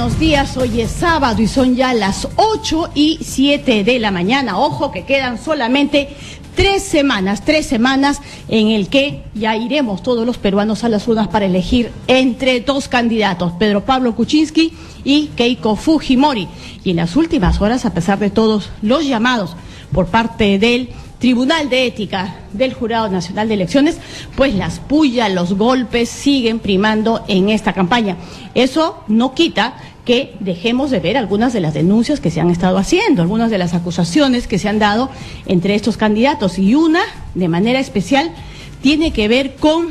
buenos días. Hoy es sábado y son ya las 8:07 de la mañana. Ojo que quedan solamente 3 semanas en el que ya iremos todos los peruanos a las urnas para elegir entre 2 candidatos, Pedro Pablo Kuczynski y Keiko Fujimori. Y en las últimas horas, a pesar de todos los llamados por parte del Tribunal de Ética del Jurado Nacional de Elecciones, pues las pullas, los golpes siguen primando en esta campaña. Eso no quita que dejemos de ver algunas de las denuncias que se han estado haciendo, algunas de las acusaciones que se han dado entre estos candidatos, y una, de manera especial, tiene que ver con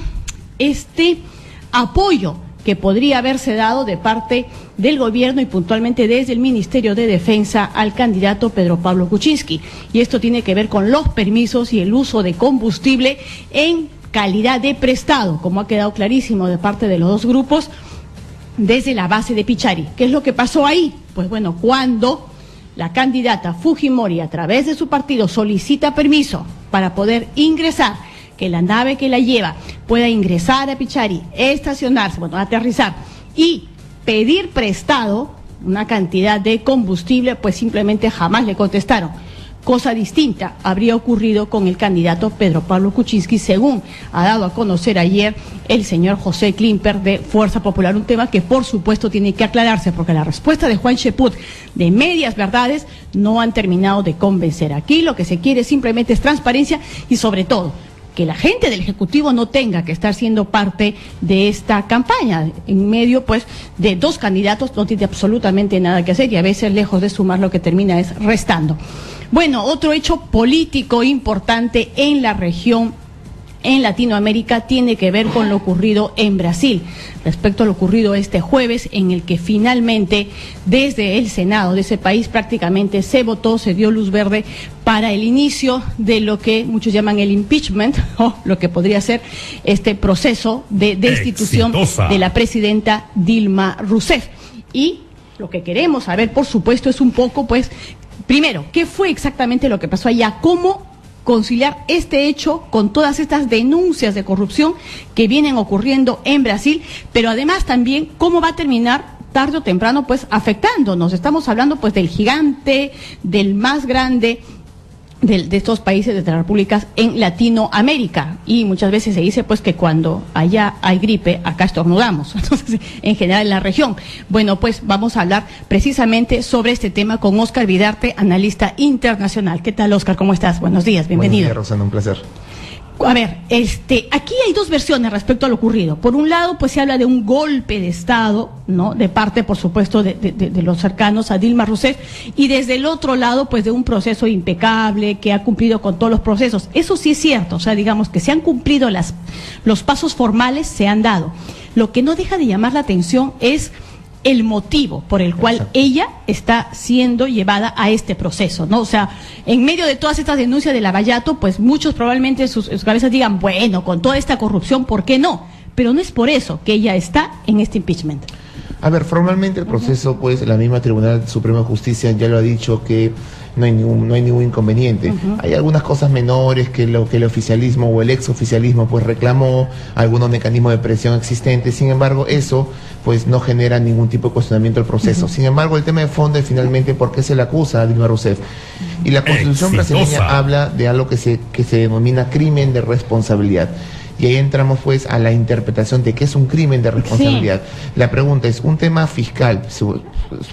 este apoyo que podría haberse dado de parte del gobierno y puntualmente desde el Ministerio de Defensa al candidato Pedro Pablo Kuczynski. Y esto tiene que ver con los permisos y el uso de combustible en calidad de prestado, como ha quedado clarísimo de parte de los dos grupos desde la base de Pichari. ¿Qué es lo que pasó ahí? Pues bueno, cuando la candidata Fujimori, a través de su partido, solicita permiso para poder ingresar, que la nave que la lleva pueda ingresar a Pichari, estacionarse, bueno, aterrizar y pedir prestado una cantidad de combustible, pues simplemente jamás le contestaron. Cosa distinta habría ocurrido con el candidato Pedro Pablo Kuczynski, según ha dado a conocer ayer el señor José Klimper de Fuerza Popular, un tema que por supuesto tiene que aclararse, porque la respuesta de Juan Cheput de medias verdades no han terminado de convencer. Aquí lo que se quiere simplemente es transparencia y, sobre todo, que la gente del Ejecutivo no tenga que estar siendo parte de esta campaña. En medio, pues, de 2 candidatos no tiene absolutamente nada que hacer y a veces, lejos de sumar, lo que termina es restando. Bueno, otro hecho político importante en la región, en Latinoamérica, tiene que ver con lo ocurrido en Brasil, respecto a lo ocurrido este jueves, en el que finalmente desde el Senado de ese país prácticamente se votó, se dio luz verde para el inicio de lo que muchos llaman el impeachment, o lo que podría ser este proceso de destitución de la presidenta Dilma Rousseff. Y lo que queremos saber, por supuesto, es un poco, pues, primero, ¿qué fue exactamente lo que pasó allá? ¿Cómo conciliar este hecho con todas estas denuncias de corrupción que vienen ocurriendo en Brasil? Pero además también, ¿cómo va a terminar tarde o temprano, pues, afectándonos? Estamos hablando, pues, del gigante, del más grande de estos países, de las repúblicas en Latinoamérica, y muchas veces se dice, pues, que cuando allá hay gripe, acá estornudamos. Entonces, en general en la región. Bueno, pues vamos a hablar precisamente sobre este tema con Óscar Vidarte, analista internacional. ¿Qué tal, Óscar? ¿Cómo estás? Buenos días, bienvenido. Buenos días, Rosana, un placer. A ver, aquí hay 2 versiones respecto a lo ocurrido. Por un lado, pues se habla de un golpe de Estado, ¿no? De parte, por supuesto, de los cercanos a Dilma Rousseff, y desde el otro lado, pues, de un proceso impecable que ha cumplido con todos los procesos. Eso sí es cierto, o sea, digamos que se han cumplido los pasos formales, se han dado. Lo que no deja de llamar la atención es el motivo por el cual ella está siendo llevada a este proceso, ¿no? O sea, en medio de todas estas denuncias de Lavallato, pues muchos probablemente en sus cabezas digan, bueno, con toda esta corrupción, ¿por qué no? Pero no es por eso que ella está en este impeachment. A ver, formalmente el proceso, pues, la misma Tribunal Supremo de Justicia ya lo ha dicho que no hay ningún inconveniente. Hay algunas cosas menores que el oficialismo o el exoficialismo, pues, reclamó, algunos mecanismos de presión existentes. Sin embargo, eso, pues, no genera ningún tipo de cuestionamiento del proceso. Sin embargo, el tema de fondo es finalmente por qué se le acusa a Dilma Rousseff. Y la Constitución brasileña habla de algo que se denomina crimen de responsabilidad. Y ahí entramos, pues, a la interpretación de qué es un crimen de responsabilidad. Sí. La pregunta es, un tema fiscal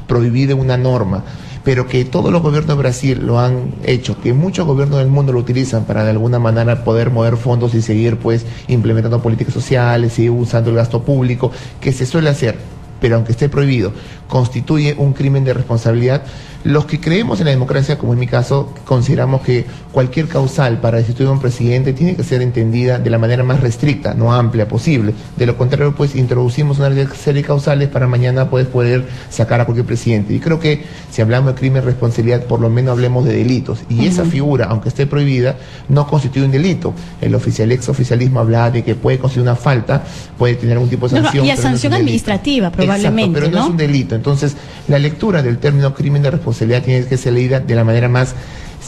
prohibido una norma, pero que todos los gobiernos de Brasil lo han hecho, que muchos gobiernos del mundo lo utilizan para de alguna manera poder mover fondos y seguir, pues, implementando políticas sociales, seguir usando el gasto público, que se suele hacer, pero aunque esté prohibido, constituye un crimen de responsabilidad. Los que creemos en la democracia, como en mi caso, consideramos que cualquier causal para destituir a un presidente tiene que ser entendida de la manera más restricta, no amplia posible. De lo contrario, pues, introducimos una serie de causales para mañana poder sacar a cualquier presidente. Y creo que si hablamos de crimen de responsabilidad, por lo menos hablemos de delitos. Y esa figura, aunque esté prohibida, no constituye un delito. El exoficialismo habla de que puede constituir una falta, puede tener algún tipo de sanción. Y a sanción administrativa, probablemente. Exacto, pero no es un delito. Entonces, la lectura del término crimen de responsabilidad tiene que ser leída de la manera más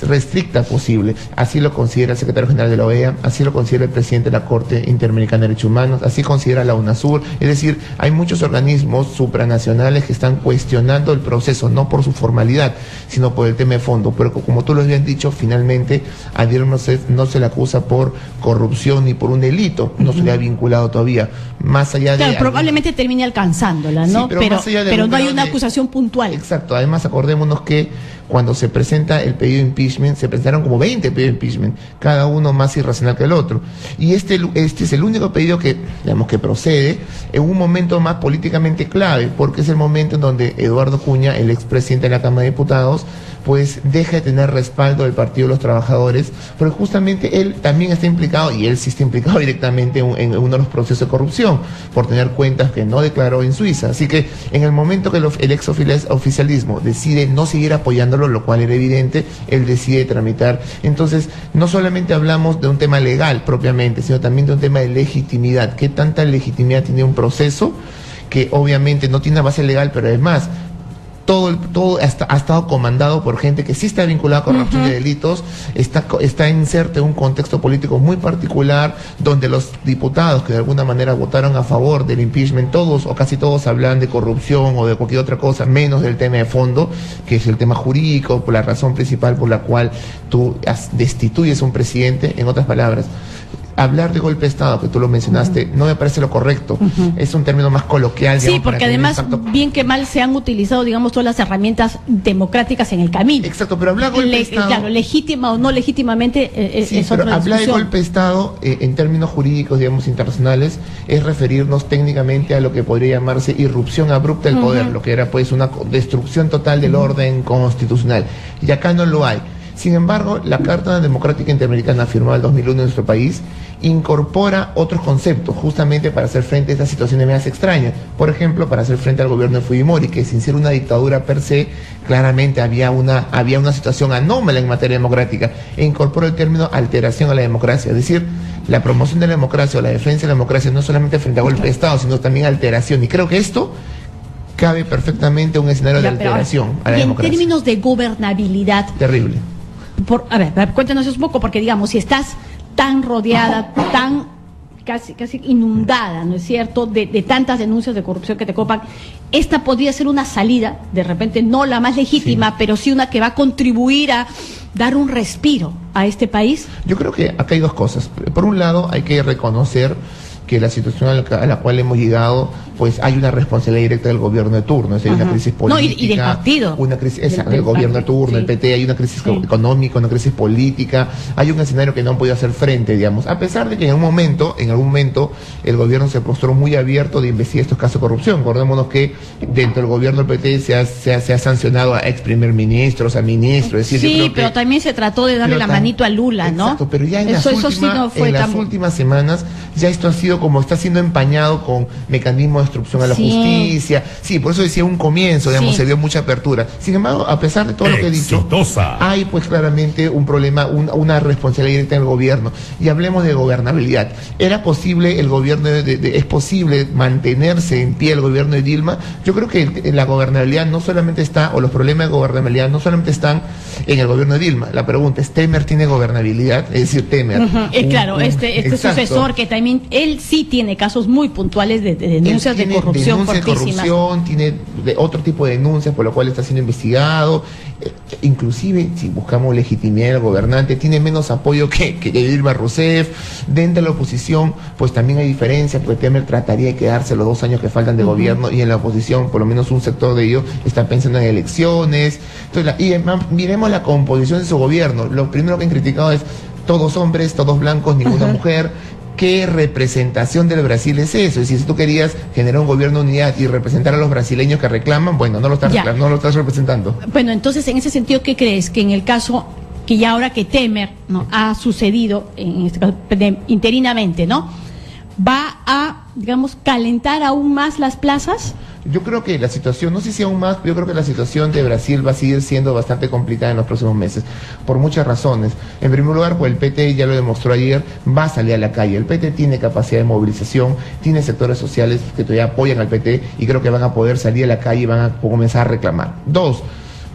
restricta posible. Así lo considera el secretario general de la OEA, así lo considera el presidente de la Corte Interamericana de Derechos Humanos, así considera la UNASUR. Es decir, hay muchos organismos supranacionales que están cuestionando el proceso, no por su formalidad, sino por el tema de fondo. Pero como tú lo habías dicho, finalmente a Dilma no se le acusa por corrupción ni por un delito, no se le ha vinculado todavía. Más allá de... Claro, probablemente termine alcanzándola, ¿no? Sí, pero no hay una acusación puntual. Exacto, además acordémonos que cuando se presenta el pedido de impeachment, se presentaron como 20 pedidos de impeachment, cada uno más irracional que el otro. Y este es el único pedido que, digamos, que procede en un momento más políticamente clave, porque es el momento en donde Eduardo Cuña, el expresidente de la Cámara de Diputados, pues deja de tener respaldo del Partido de los Trabajadores, pero justamente él también está implicado, y él sí está implicado directamente en uno de los procesos de corrupción, por tener cuentas que no declaró en Suiza. Así que en el momento que el exoficialismo decide no seguir apoyándolo, lo cual era evidente, él decide tramitar. Entonces, no solamente hablamos de un tema legal propiamente, sino también de un tema de legitimidad. ¿Qué tanta legitimidad tiene un proceso que obviamente no tiene base legal, pero además todo ha estado comandado por gente que sí está vinculada a corrupción y delitos, está inserto en un contexto político muy particular, donde los diputados que de alguna manera votaron a favor del impeachment, todos o casi todos hablan de corrupción o de cualquier otra cosa, menos del tema de fondo, que es el tema jurídico, por la razón principal por la cual tú destituyes a un presidente. En otras palabras, hablar de golpe de Estado, que tú lo mencionaste, no me parece lo correcto. Es un término más coloquial. Sí, porque además, bien que mal se han utilizado, digamos, todas las herramientas democráticas en el camino. Exacto, pero hablar de golpe de Estado... Claro, legítima o no legítimamente sí, es pero otra hablar discusión. de golpe de Estado, en términos jurídicos, digamos, internacionales, es referirnos técnicamente a lo que podría llamarse irrupción abrupta del poder, lo que era pues una destrucción total del orden constitucional. Y acá no lo hay. Sin embargo, la Carta Democrática Interamericana firmada en el 2001 en nuestro país incorpora otros conceptos justamente para hacer frente a estas situaciones más extrañas. Por ejemplo, para hacer frente al gobierno de Fujimori, que sin ser una dictadura per se, claramente había una situación anómala en materia democrática, e incorpora el término alteración a la democracia. Es decir, la promoción de la democracia o la defensa de la democracia no solamente frente a golpe de Estado, sino también alteración. Y creo que esto cabe perfectamente en un escenario de alteración a la democracia. En términos de gobernabilidad... Terrible. A ver, cuéntanos un poco, porque digamos, si estás tan rodeada, tan casi inundada, ¿no es cierto?, de tantas denuncias de corrupción que te copan, esta podría ser una salida, de repente no la más legítima, pero sí una que va a contribuir a dar un respiro a este país. Yo creo que acá hay dos cosas. Por un lado, hay que reconocer que la situación a la cual hemos llegado, pues hay una responsabilidad directa del gobierno de turno, es decir, hay una crisis política. No, y del partido. Una crisis, del gobierno de turno, el PT, hay una crisis económica, una crisis política, hay un escenario que no han podido hacer frente, digamos, a pesar de que en algún momento, el gobierno se mostró muy abierto de investigar estos casos de corrupción. Acordémonos que dentro del gobierno del PT se ha sancionado a ex primer ministros, a ministros, es decir, sí, yo creo pero también se trató de darle la manito a Lula, ¿no? Exacto, pero ya en las últimas semanas, ya esto ha sido como está siendo empañado con mecanismos de obstrucción a la justicia. Sí, por eso decía un comienzo, digamos, se dio mucha apertura. Sin embargo, a pesar de todo lo que he dicho, hay pues claramente un problema, una responsabilidad directa en el gobierno. Y hablemos de gobernabilidad. ¿Era posible el gobierno es posible mantenerse en pie el gobierno de Dilma? Yo creo que la gobernabilidad no solamente está, o los problemas de gobernabilidad no solamente están en el gobierno de Dilma. La pregunta es, ¿Temer tiene gobernabilidad? Es decir, Temer. Claro, este sucesor que también, él sí tiene casos muy puntuales de denuncias de corrupción fortísimas. Tiene otro tipo de denuncias por lo cual está siendo investigado. Inclusive, si buscamos legitimidad del gobernante, tiene menos apoyo que Dilma Rousseff. Dentro de la oposición, pues también hay diferencias, porque Temer trataría de quedarse los 2 años que faltan de gobierno, y en la oposición, por lo menos un sector de ellos, está pensando en elecciones. Entonces, miremos la composición de su gobierno. Lo primero que han criticado es todos hombres, todos blancos, ninguna mujer. ¿Qué representación del Brasil es eso? Es decir, si tú querías generar un gobierno de unidad y representar a los brasileños que reclaman, bueno, no lo estás representando. Bueno, entonces, en ese sentido, ¿qué crees? Que en el caso que ya ahora que Temer ha sucedido, en este caso interinamente, ¿no?, va a, digamos, calentar aún más las plazas. Yo creo que la situación, no sé si aún más, pero yo creo que la situación de Brasil va a seguir siendo bastante complicada en los próximos meses, por muchas razones. En primer lugar, pues el PT, ya lo demostró ayer, va a salir a la calle. El PT tiene capacidad de movilización, tiene sectores sociales que todavía apoyan al PT, y creo que van a poder salir a la calle y van a comenzar a reclamar. 2,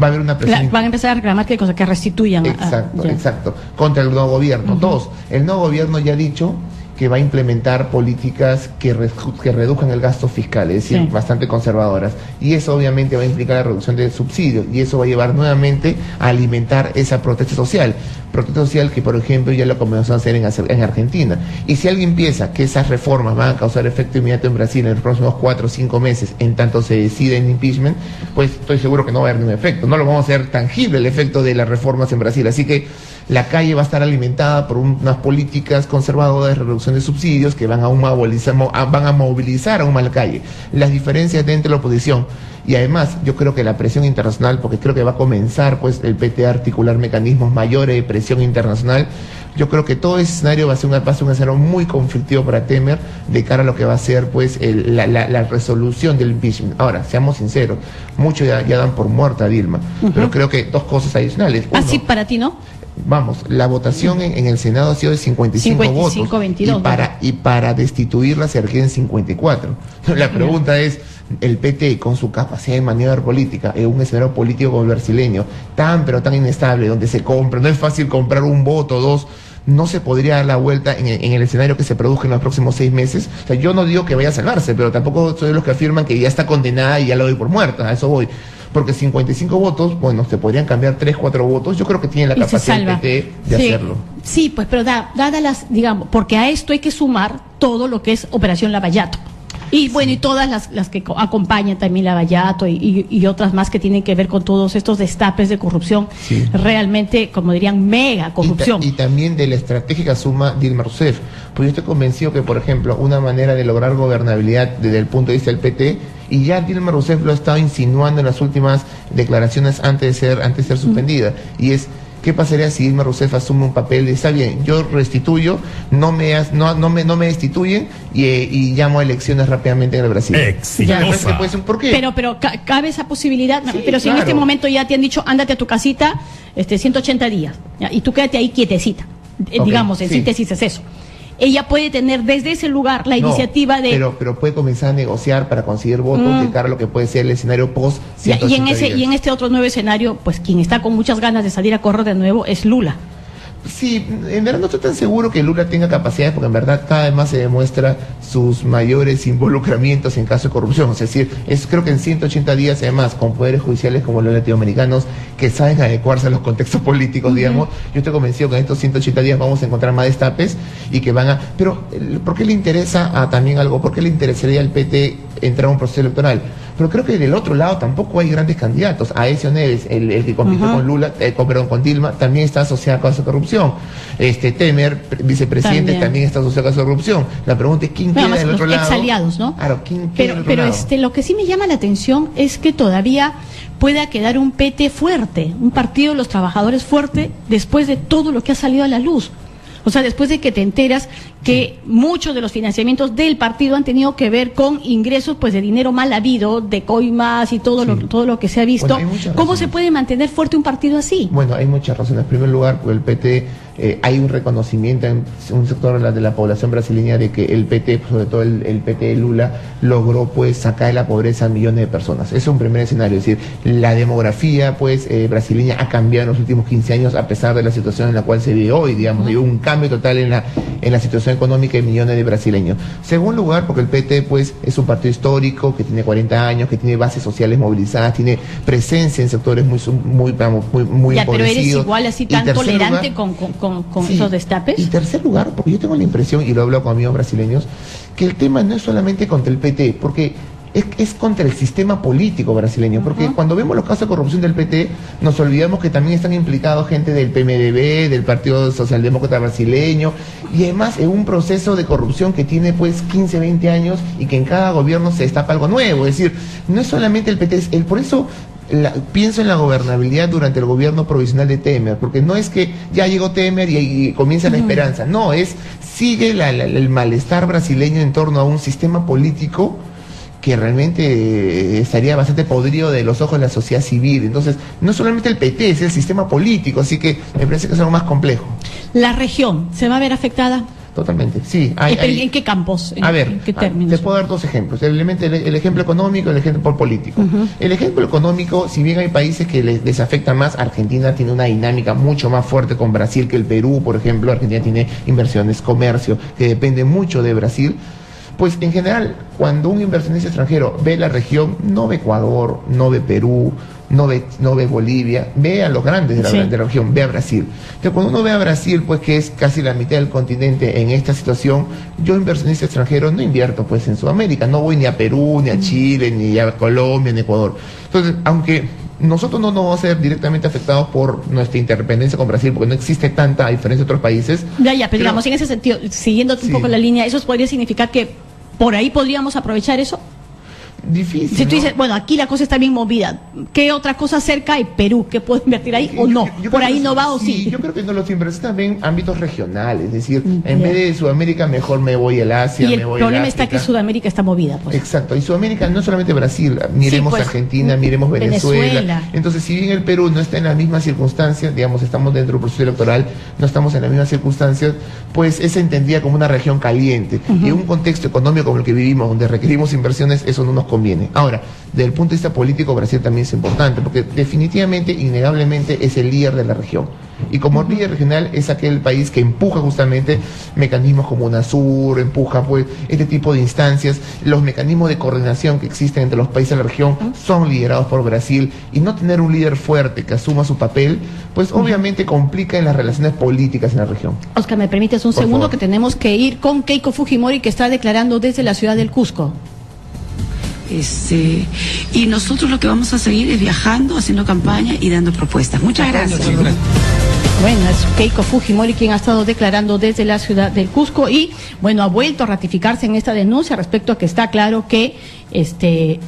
va a haber una presión. Van a empezar a reclamar qué cosa, que restituyan. Exacto, contra el nuevo gobierno. Dos, el nuevo gobierno ya ha dicho que va a implementar políticas que reduzcan el gasto fiscal, es decir, bastante conservadoras. Y eso obviamente va a implicar la reducción del subsidio, y eso va a llevar nuevamente a alimentar esa protesta social. Protesta social que, por ejemplo, ya lo comenzó a hacer en Argentina. Y si alguien piensa que esas reformas van a causar efecto inmediato en Brasil en los próximos 4 o 5 meses, en tanto se decide en impeachment, pues estoy seguro que no va a haber ningún efecto. No lo vamos a hacer tangible el efecto de las reformas en Brasil. Así que la calle va a estar alimentada por unas políticas conservadoras de reducción de subsidios que van a movilizar aún más la calle. Las diferencias dentro de la oposición. Y además, yo creo que la presión internacional, porque creo que va a comenzar pues el PT a articular mecanismos mayores de presión internacional, yo creo que todo ese escenario va a ser un escenario muy conflictivo para Temer de cara a lo que va a ser pues la resolución del impeachment. Ahora, seamos sinceros, muchos ya dan por muerta a Dilma, pero creo que dos cosas adicionales. Uno, así para ti, ¿no? Vamos, la votación en el Senado ha sido de 55 votos 22, y para destituirla se requieren 54. La pregunta es, el PT con su capacidad de maniobra política en un escenario político como el brasileño, pero tan inestable, donde se compra, no es fácil comprar un voto o dos, no se podría dar la vuelta en el escenario que se produzca en los próximos 6 meses. O sea, yo no digo que vaya a salvarse, pero tampoco soy de los que afirman que ya está condenada y ya la doy por muerta, a eso voy. Porque 55 votos, bueno, se podrían cambiar 3, 4 votos. Yo creo que tiene la capacidad el PT de hacerlo. Sí, pues, pero dadas las, digamos, porque a esto hay que sumar todo lo que es Operación Lavallato. Y bueno, y todas las que acompañan también Lavallato y otras más que tienen que ver con todos estos destapes de corrupción, realmente, como dirían, mega corrupción. Y también de la estratégica suma Dilma Rousseff. Pues yo estoy convencido que, por ejemplo, una manera de lograr gobernabilidad desde el punto de vista del PT, y ya Dilma Rousseff lo ha estado insinuando en las últimas declaraciones antes de ser suspendida, y es: ¿qué pasaría si Dilma Rousseff asume un papel de, está bien, yo restituyo, no me destituyen y llamo a elecciones rápidamente en el Brasil? Exitosa. ¿Por qué? Pero cabe esa posibilidad, Sí, pero si claro. en este momento ya te han dicho, ándate a tu casita 180 días, ¿ya? Y tú quédate ahí quietecita, digamos, en síntesis es eso. Ella puede tener desde ese lugar la iniciativa de... Pero puede comenzar a negociar para conseguir votos de cara a lo que puede ser el escenario post 180 días. Y en este otro nuevo escenario, pues quien está con muchas ganas de salir a correr de nuevo es Lula. Sí, en verdad no estoy tan seguro que Lula tenga capacidades, porque en verdad cada vez más se demuestra sus mayores involucramientos en caso de corrupción. Es decir, creo que en 180 días, además, con poderes judiciales como los latinoamericanos, que saben adecuarse a los contextos políticos, digamos, yo estoy convencido que en estos 180 días vamos a encontrar más destapes y que van a... Pero, ¿por qué le interesa también algo? ¿Por qué le interesaría al PT entrar a un proceso electoral? Pero creo que del otro lado tampoco hay grandes candidatos. Aécio Neves, el que compitió con Lula, con Dilma, también está asociado a casos de corrupción. Temer, vicepresidente, también está asociado a casos de corrupción. La pregunta es quién queda del otro lado. Exaliados, ¿no? Claro, ¿quién queda del otro lado? Lo que sí me llama la atención es que todavía pueda quedar un PT fuerte, un partido de los trabajadores fuerte, después de todo lo que ha salido a la luz. O sea, después de que te enteras que muchos de los financiamientos del partido han tenido que ver con ingresos pues de dinero mal habido, de coimas y todo lo que se ha visto. Bueno, ¿Cómo se puede mantener fuerte un partido así? Bueno, hay muchas razones. En primer lugar, porque el PT, hay un reconocimiento en un sector de la población brasileña de que el PT, sobre todo el PT de Lula, logró pues sacar de la pobreza a millones de personas. Ese es un primer escenario. Es decir, la demografía pues brasileña ha cambiado en los últimos 15 años a pesar de la situación en la cual se vive hoy, digamos. Hay un cambio total en la situación económica de millones de brasileños. Segundo lugar, porque el PT pues es un partido histórico que tiene 40 años, que tiene bases sociales movilizadas, tiene presencia en sectores muy ya, pero eres empobrecidos. igual así tan tolerante con esos destapes. Y tercer lugar, porque yo tengo la impresión, y lo he hablado con amigos brasileños, que el tema no es solamente contra el PT, porque es contra el sistema político brasileño, porque cuando vemos los casos de corrupción del PT, nos olvidamos que también están implicados gente del PMDB, del Partido Socialdemócrata Brasileño, y además en un proceso de corrupción que tiene pues 15, 20 años, y que en cada gobierno se destapa algo nuevo. Es decir, no es solamente el PT, por eso pienso en la gobernabilidad durante el gobierno provisional de Temer, porque no es que ya llegó Temer y comienza la esperanza, no, sigue el malestar brasileño en torno a un sistema político que realmente estaría bastante podrido de los ojos de la sociedad civil. Entonces, no solamente el PT, es el sistema político, así que me parece que es algo más complejo. ¿La región se va a ver afectada? Totalmente, sí. ¿En qué campos? ¿En qué términos? Te puedo dar dos ejemplos. El ejemplo económico y el ejemplo político. El ejemplo económico, si bien hay países que les afecta más, Argentina tiene una dinámica mucho más fuerte con Brasil que el Perú, por ejemplo. Argentina tiene inversiones, comercio, que depende mucho de Brasil. Pues en general, cuando un inversionista extranjero ve la región, no ve Ecuador, no ve Perú, no ve Bolivia, ve a los grandes de la región, ve a Brasil. Entonces, cuando uno ve a Brasil, pues que es casi la mitad del continente en esta situación, yo inversionista extranjero no invierto pues en Sudamérica, no voy ni a Perú, ni a Chile, ni a Colombia, ni a Ecuador. Entonces, aunque nosotros no nos vamos a ser directamente afectados por nuestra interdependencia con Brasil, porque no existe tanta diferencia de otros países. Pero digamos, en ese sentido, siguiendo un poco la línea, ¿eso podría significar que por ahí podríamos aprovechar eso? Difícil. Si tú dices, bueno, aquí la cosa está bien movida, ¿qué otra cosa cerca hay? Perú, ¿qué puedo invertir ahí o no? ¿Por ahí no va o sí? Yo creo que no, los inversionistas ven ámbitos regionales, es decir, en vez de Sudamérica, mejor me voy al Asia, y el problema está que Sudamérica está movida, pues. Exacto, y Sudamérica no solamente Brasil, miremos pues, Argentina, miremos Venezuela. Entonces, si bien el Perú no está en las mismas circunstancias, digamos, estamos dentro del proceso electoral, no estamos en las mismas circunstancias, pues es entendida como una región caliente. Y en un contexto económico como el que vivimos, donde requerimos inversiones, eso no nos conviene. Ahora, desde el punto de vista político, Brasil también es importante, porque definitivamente, innegablemente, es el líder de la región. Y como líder regional es aquel país que empuja justamente mecanismos como UNASUR, empuja pues este tipo de instancias. Los mecanismos de coordinación que existen entre los países de la región son liderados por Brasil, y no tener un líder fuerte que asuma su papel, pues obviamente complica en las relaciones políticas en la región. Oscar, ¿me permites un segundo? Que tenemos que ir con Keiko Fujimori, que está declarando desde la ciudad del Cusco. Y nosotros lo que vamos a seguir es viajando, haciendo campaña y dando propuestas. Muchas gracias. Bueno, es Keiko Fujimori quien ha estado declarando desde la ciudad del Cusco y, bueno, ha vuelto a ratificarse en esta denuncia respecto a que está claro que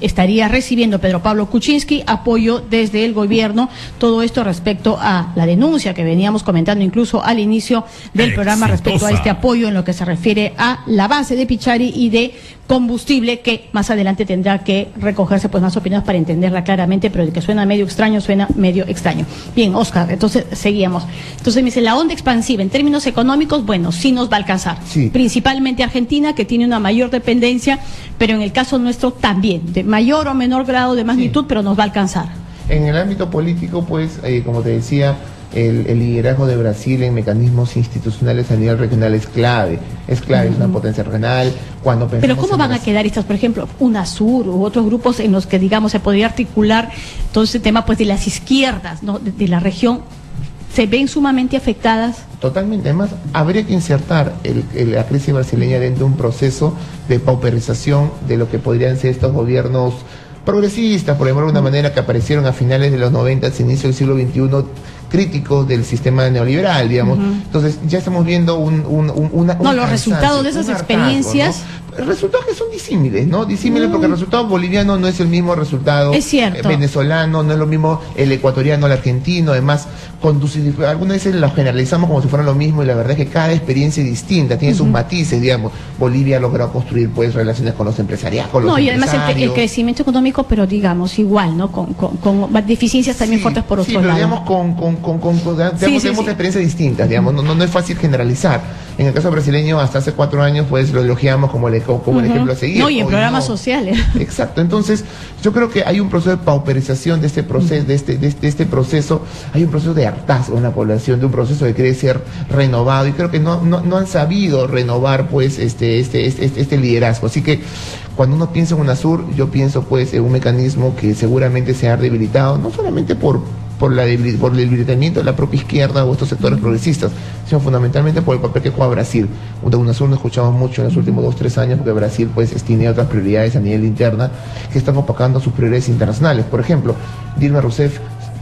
estaría recibiendo Pedro Pablo Kuczynski apoyo desde el gobierno. Todo esto respecto a la denuncia que veníamos comentando incluso al inicio del programa respecto a este apoyo en lo que se refiere a la base de Pichari y de combustible, que más adelante tendrá que recogerse pues más opiniones para entenderla claramente, pero de que suena medio extraño, suena medio extraño. Bien, Oscar, entonces seguíamos. Entonces me dice, la onda expansiva en términos económicos, bueno, sí nos va a alcanzar. Sí. Principalmente Argentina, que tiene una mayor dependencia, pero en el caso nuestro también, de mayor o menor grado de magnitud, pero nos va a alcanzar. En el ámbito político, pues, como te decía, el liderazgo de Brasil en mecanismos institucionales a nivel regional es clave, es una potencia regional. Pero ¿cómo van a quedar estas, por ejemplo, UNASUR u otros grupos en los que, digamos, se podría articular todo ese tema pues de las izquierdas, ¿no?, de la región? ¿Se ven sumamente afectadas? Totalmente. Además, habría que insertar la crisis brasileña dentro de un proceso de pauperización de lo que podrían ser estos gobiernos progresistas, por llamarlo de una manera, que aparecieron a finales de los 90, inicio del siglo XXI, críticos del sistema neoliberal, digamos. Entonces, ya estamos viendo los resultados de esas experiencias. ¿no? Resultados que son disímiles, ¿no? Disímiles porque el resultado boliviano no es el mismo resultado venezolano, no es lo mismo el ecuatoriano, el argentino. Además, algunas veces lo generalizamos como si fueran lo mismo, y la verdad es que cada experiencia es distinta, tiene sus matices, digamos. Bolivia ha logrado construir pues relaciones con los empresarios, con los empresarios. Y además el crecimiento económico, pero digamos igual, ¿no? Con deficiencias también fuertes por otro lado. Tenemos experiencias distintas, digamos. No es fácil generalizar. En el caso brasileño, hasta hace 4 años, pues lo elogiamos como el ejemplo a seguir. No, y en programas sociales. Exacto. Entonces, yo creo que hay un proceso de pauperización de este proceso, de este proceso. Hay un proceso de hartazgo en la población, de un proceso que quiere ser renovado, y creo que no han sabido renovar pues este liderazgo. Así que cuando uno piensa en UNASUR, yo pienso pues en un mecanismo que seguramente se ha debilitado, no solamente por el debilitamiento de la propia izquierda o estos sectores progresistas, sino fundamentalmente por el papel que juega Brasil. De UNASUR no escuchamos mucho en los últimos 2-3 años, porque Brasil pues tiene otras prioridades a nivel interna que están opacando sus prioridades internacionales. Por ejemplo, Dilma Rousseff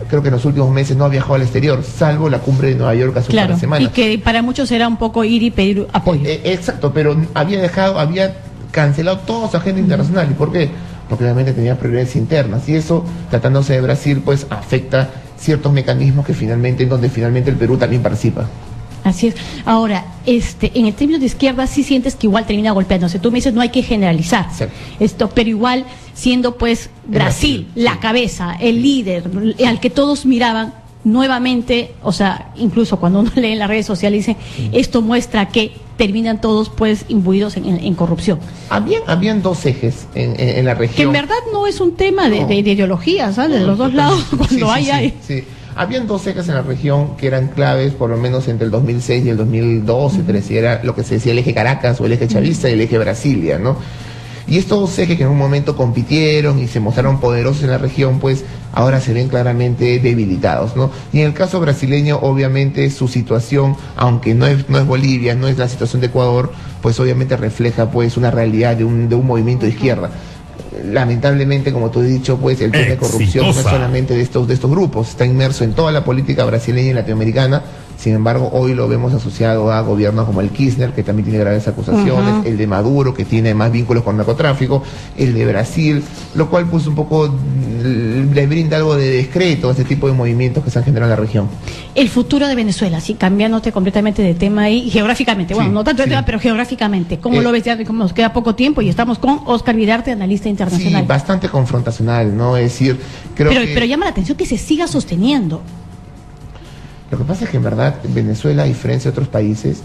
creo que en los últimos meses no ha viajado al exterior, salvo la cumbre de Nueva York hace un par de semanas. Y que para muchos era un poco ir y pedir apoyo. Exacto, pero había cancelado toda su agenda internacional. ¿Y por qué? Porque obviamente tenía prioridades internas, y eso, tratándose de Brasil, pues afecta ciertos mecanismos en donde finalmente el Perú también participa. Así es. Ahora, en el término de izquierda sí sientes que igual termina golpeándose. Tú me dices no hay que generalizar pero igual siendo pues Brasil la cabeza, el líder al que todos miraban, nuevamente, o sea, incluso cuando uno lee en las redes sociales dicen, esto muestra que terminan todos pues imbuidos en corrupción. Habían dos ejes en la región. Que en verdad no es un tema de ideología, ¿sabes? De los dos lados, cuando hay. Sí. Habían dos ejes en la región que eran claves, por lo menos entre el 2006 y el 2012, 13, era lo que se decía el eje Caracas o el eje chavista y el eje Brasilia, ¿no? Y estos dos ejes que en un momento compitieron y se mostraron poderosos en la región, pues ahora se ven claramente debilitados, ¿no? Y en el caso brasileño, obviamente su situación, aunque no es Bolivia, no es la situación de Ecuador, pues obviamente refleja pues una realidad de un movimiento de izquierda. Lamentablemente, como tú has dicho, pues el tema de corrupción no es solamente de estos grupos, está inmerso en toda la política brasileña y latinoamericana. Sin embargo, hoy lo vemos asociado a gobiernos como el Kirchner, que también tiene graves acusaciones, el de Maduro, que tiene más vínculos con narcotráfico, el de Brasil, lo cual pues un poco le brinda algo de descrédito a este tipo de movimientos que se han generado en la región. El futuro de Venezuela, sí, cambiándote completamente de tema ahí, geográficamente, bueno, no tanto de tema, pero geográficamente, ¿cómo lo ves? Ya como nos queda poco tiempo y estamos con Óscar Vidarte, analista internacional. Sí, bastante confrontacional, ¿no? Es decir, pero llama la atención que se siga sosteniendo. Lo que pasa es que en verdad Venezuela, a diferencia de otros países,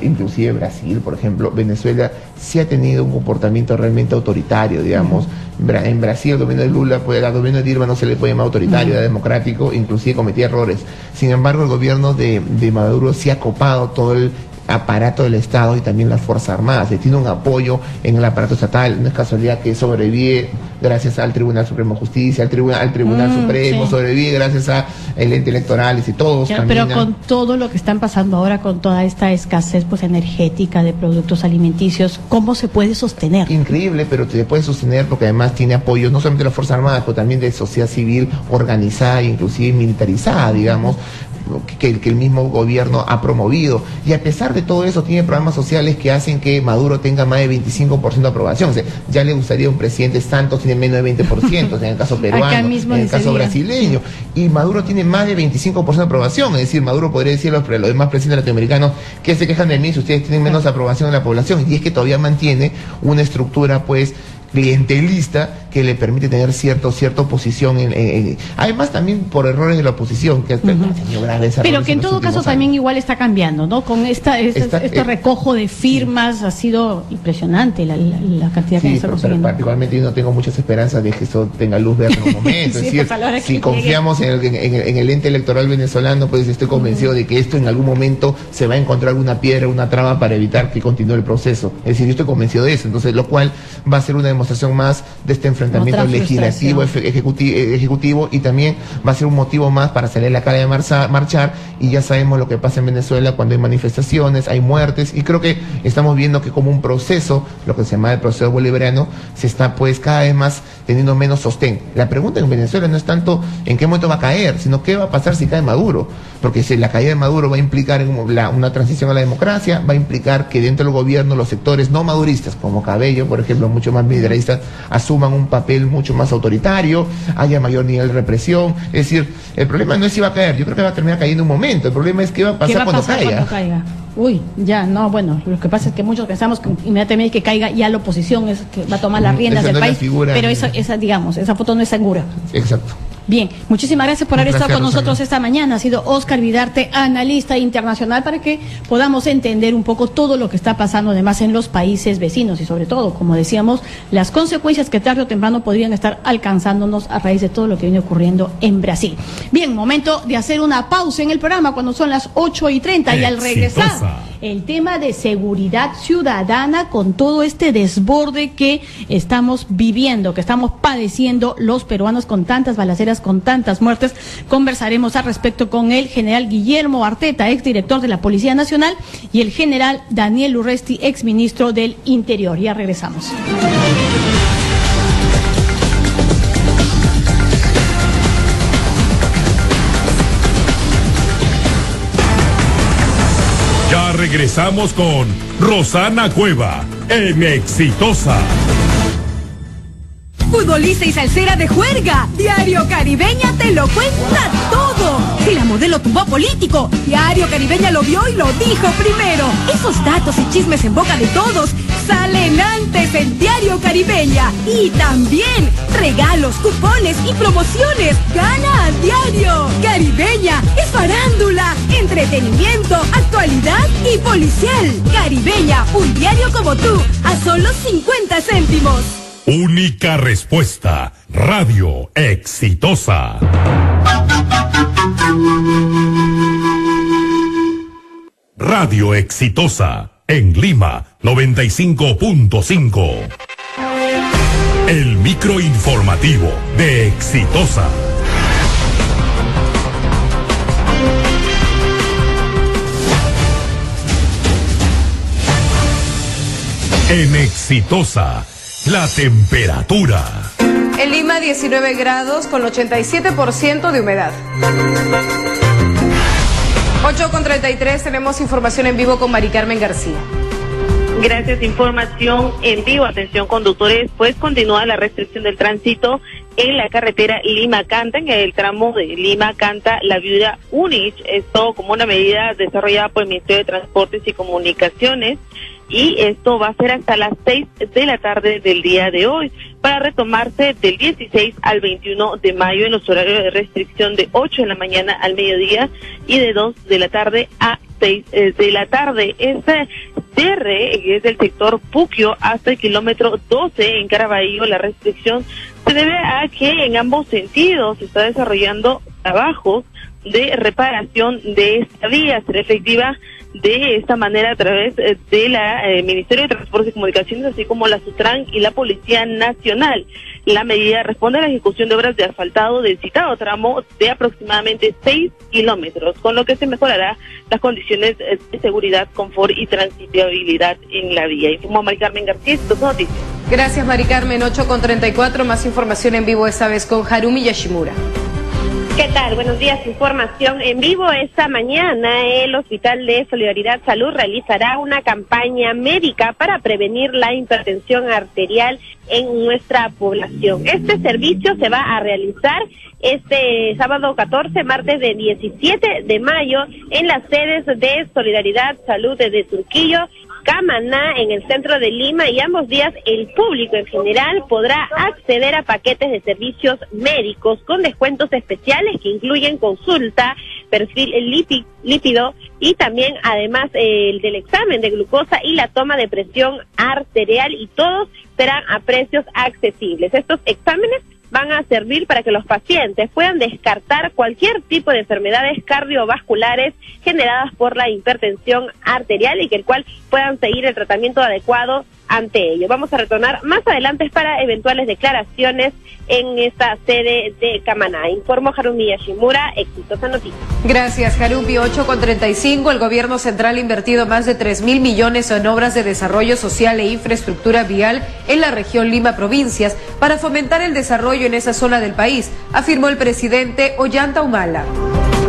inclusive Brasil, por ejemplo, Venezuela sí ha tenido un comportamiento realmente autoritario, digamos. En Brasil el gobierno de Lula, pues al gobierno de Dilma no se le puede llamar autoritario, era democrático, inclusive cometía errores. Sin embargo, el gobierno de Maduro sí ha copado todo el aparato del Estado y también las Fuerzas Armadas, tiene un apoyo en el aparato estatal, no es casualidad que sobrevive gracias al Tribunal Supremo de Justicia, al Tribunal Supremo, sobrevive gracias a el ente electoral, y todos caminan. Pero con todo lo que están pasando ahora, con toda esta escasez pues energética de productos alimenticios, ¿cómo se puede sostener? Increíble, pero se puede sostener porque además tiene apoyo no solamente de las Fuerzas Armadas, pero también de sociedad civil organizada, inclusive militarizada, digamos, que el mismo gobierno ha promovido, y a pesar de todo eso tiene programas sociales que hacen que Maduro tenga más de 25% de aprobación. O sea, ya le gustaría un presidente Santos tiene menos de 20%, o sea, en el caso peruano, en el caso brasileño, y Maduro tiene más de 25% de aprobación. Es decir, Maduro podría decir a los demás presidentes latinoamericanos que se quejan de mí si ustedes tienen menos aprobación en la población, y es que todavía mantiene una estructura pues clientelista que le permite tener cierta oposición además también por errores de la oposición que ha tenido graves errores, pero que en todo caso también igual está cambiando, ¿no? Con este recojo de firmas ha sido impresionante la cantidad que está consiguiendo. Particularmente yo no tengo muchas esperanzas de que eso tenga luz verde en un momento. Es decir, si confiamos en el ente electoral venezolano, pues estoy convencido de que esto en algún momento se va a encontrar alguna piedra, una traba para evitar que continúe el proceso. Es decir, yo estoy convencido de eso, entonces lo cual va a ser una demostración más de este enfrentamiento legislativo, ejecutivo, y también va a ser un motivo más para salir a la calle a marchar, y ya sabemos lo que pasa en Venezuela cuando hay manifestaciones, hay muertes, y creo que estamos viendo que como un proceso, lo que se llama el proceso bolivariano, se está pues cada vez más teniendo menos sostén. La pregunta en Venezuela no es tanto en qué momento va a caer, sino qué va a pasar si cae Maduro, porque si la caída de Maduro va a implicar una transición a la democracia, va a implicar que dentro del gobierno los sectores no maduristas, como Cabello, por ejemplo, mucho más militaristas, asuman un papel mucho más autoritario, haya mayor nivel de represión. Es decir, el problema no es si va a caer, yo creo que va a terminar cayendo un momento, el problema es qué va a pasar cuando caiga. Uy, ya, no, bueno, lo que pasa es que muchos pensamos que inmediatamente que caiga ya la oposición es que va a tomar las riendas del país, pero esa foto no es segura. Exacto. Bien, muchísimas gracias por haber estado con nosotros esta mañana. Ha sido Óscar Vidarte, analista internacional, para que podamos entender un poco todo lo que está pasando además en los países vecinos y sobre todo, como decíamos, las consecuencias que tarde o temprano podrían estar alcanzándonos a raíz de todo lo que viene ocurriendo en Brasil. Bien, momento de hacer una pausa en el programa cuando son las 8:30 y al regresar el tema de seguridad ciudadana con todo este desborde que estamos viviendo, que estamos padeciendo los peruanos con tantas balaceras, con tantas muertes. Conversaremos al respecto con el general Guillermo Arteta, exdirector de la Policía Nacional, y el general Daniel Urresti, exministro del Interior. Ya regresamos. Ya regresamos con Rosana Cueva en Exitosa. Futbolista y salsera de juerga, Diario Caribeña te lo cuenta todo. Si la modelo tumbó político, Diario Caribeña lo vio y lo dijo primero. Esos datos y chismes en boca de todos salen antes en Diario Caribeña. Y también regalos, cupones y promociones. Gana a Diario Caribeña. Es farándula, entre entretenimiento, actualidad y policial. Caribeña, un diario como tú, a solo 50 céntimos. Única respuesta, Radio Exitosa. Radio Exitosa, en Lima, 95.5. El microinformativo de Exitosa. En Exitosa, la temperatura. En Lima, 19 grados con 87% de humedad. 8:33, tenemos información en vivo con Mari Carmen García. Gracias, información en vivo. Atención conductores, pues continúa la restricción del tránsito en la carretera Lima-Canta, en el tramo de Lima-Canta-La Viuda Unich. Esto como una medida desarrollada por el Ministerio de Transportes y Comunicaciones, y esto va a ser hasta las 6 de la tarde del día de hoy, para retomarse del 16 al 21 de mayo en los horarios de restricción de 8 de la mañana al mediodía y de 2 de la tarde a 6 de la tarde. Este cierre es del sector Puquio hasta el kilómetro 12 en Caraballo. La restricción se debe a que en ambos sentidos se está desarrollando trabajos de reparación de esta vía. Será efectiva de esta manera a través de la Ministerio de Transportes y Comunicaciones, así como la SUTRAN y la Policía Nacional. La medida responde a la ejecución de obras de asfaltado del citado tramo de aproximadamente 6 kilómetros, con lo que se mejorará las condiciones de seguridad, confort y transitabilidad en la vía. Informó Mari Carmen García, Exitosa Noticias. Gracias, Mari Carmen. 8:34, más información en vivo esta vez con Harumi Yashimura. ¿Qué tal? Buenos días. Información en vivo. Esta mañana el Hospital de Solidaridad Salud realizará una campaña médica para prevenir la hipertensión arterial en nuestra población. Este servicio se va a realizar este sábado 14, martes de 17 de mayo en las sedes de Solidaridad Salud de Turquillo, Camaná, en el centro de Lima, y ambos días el público en general podrá acceder a paquetes de servicios médicos con descuentos especiales que incluyen consulta, perfil lípido y también además el del examen de glucosa y la toma de presión arterial, y todos serán a precios accesibles. Estos exámenes van a servir para que los pacientes puedan descartar cualquier tipo de enfermedades cardiovasculares generadas por la hipertensión arterial y que el cual puedan seguir el tratamiento adecuado ante ello. Vamos a retornar más adelante para eventuales declaraciones en esta sede de Camaná. Informó Harumi Yashimura, Exitosa Noticias. Gracias, Harumi. 8:35, el gobierno central ha invertido más de 3.000 millones en obras de desarrollo social e infraestructura vial en la región Lima Provincias para fomentar el desarrollo en esa zona del país, afirmó el presidente Ollanta Humala.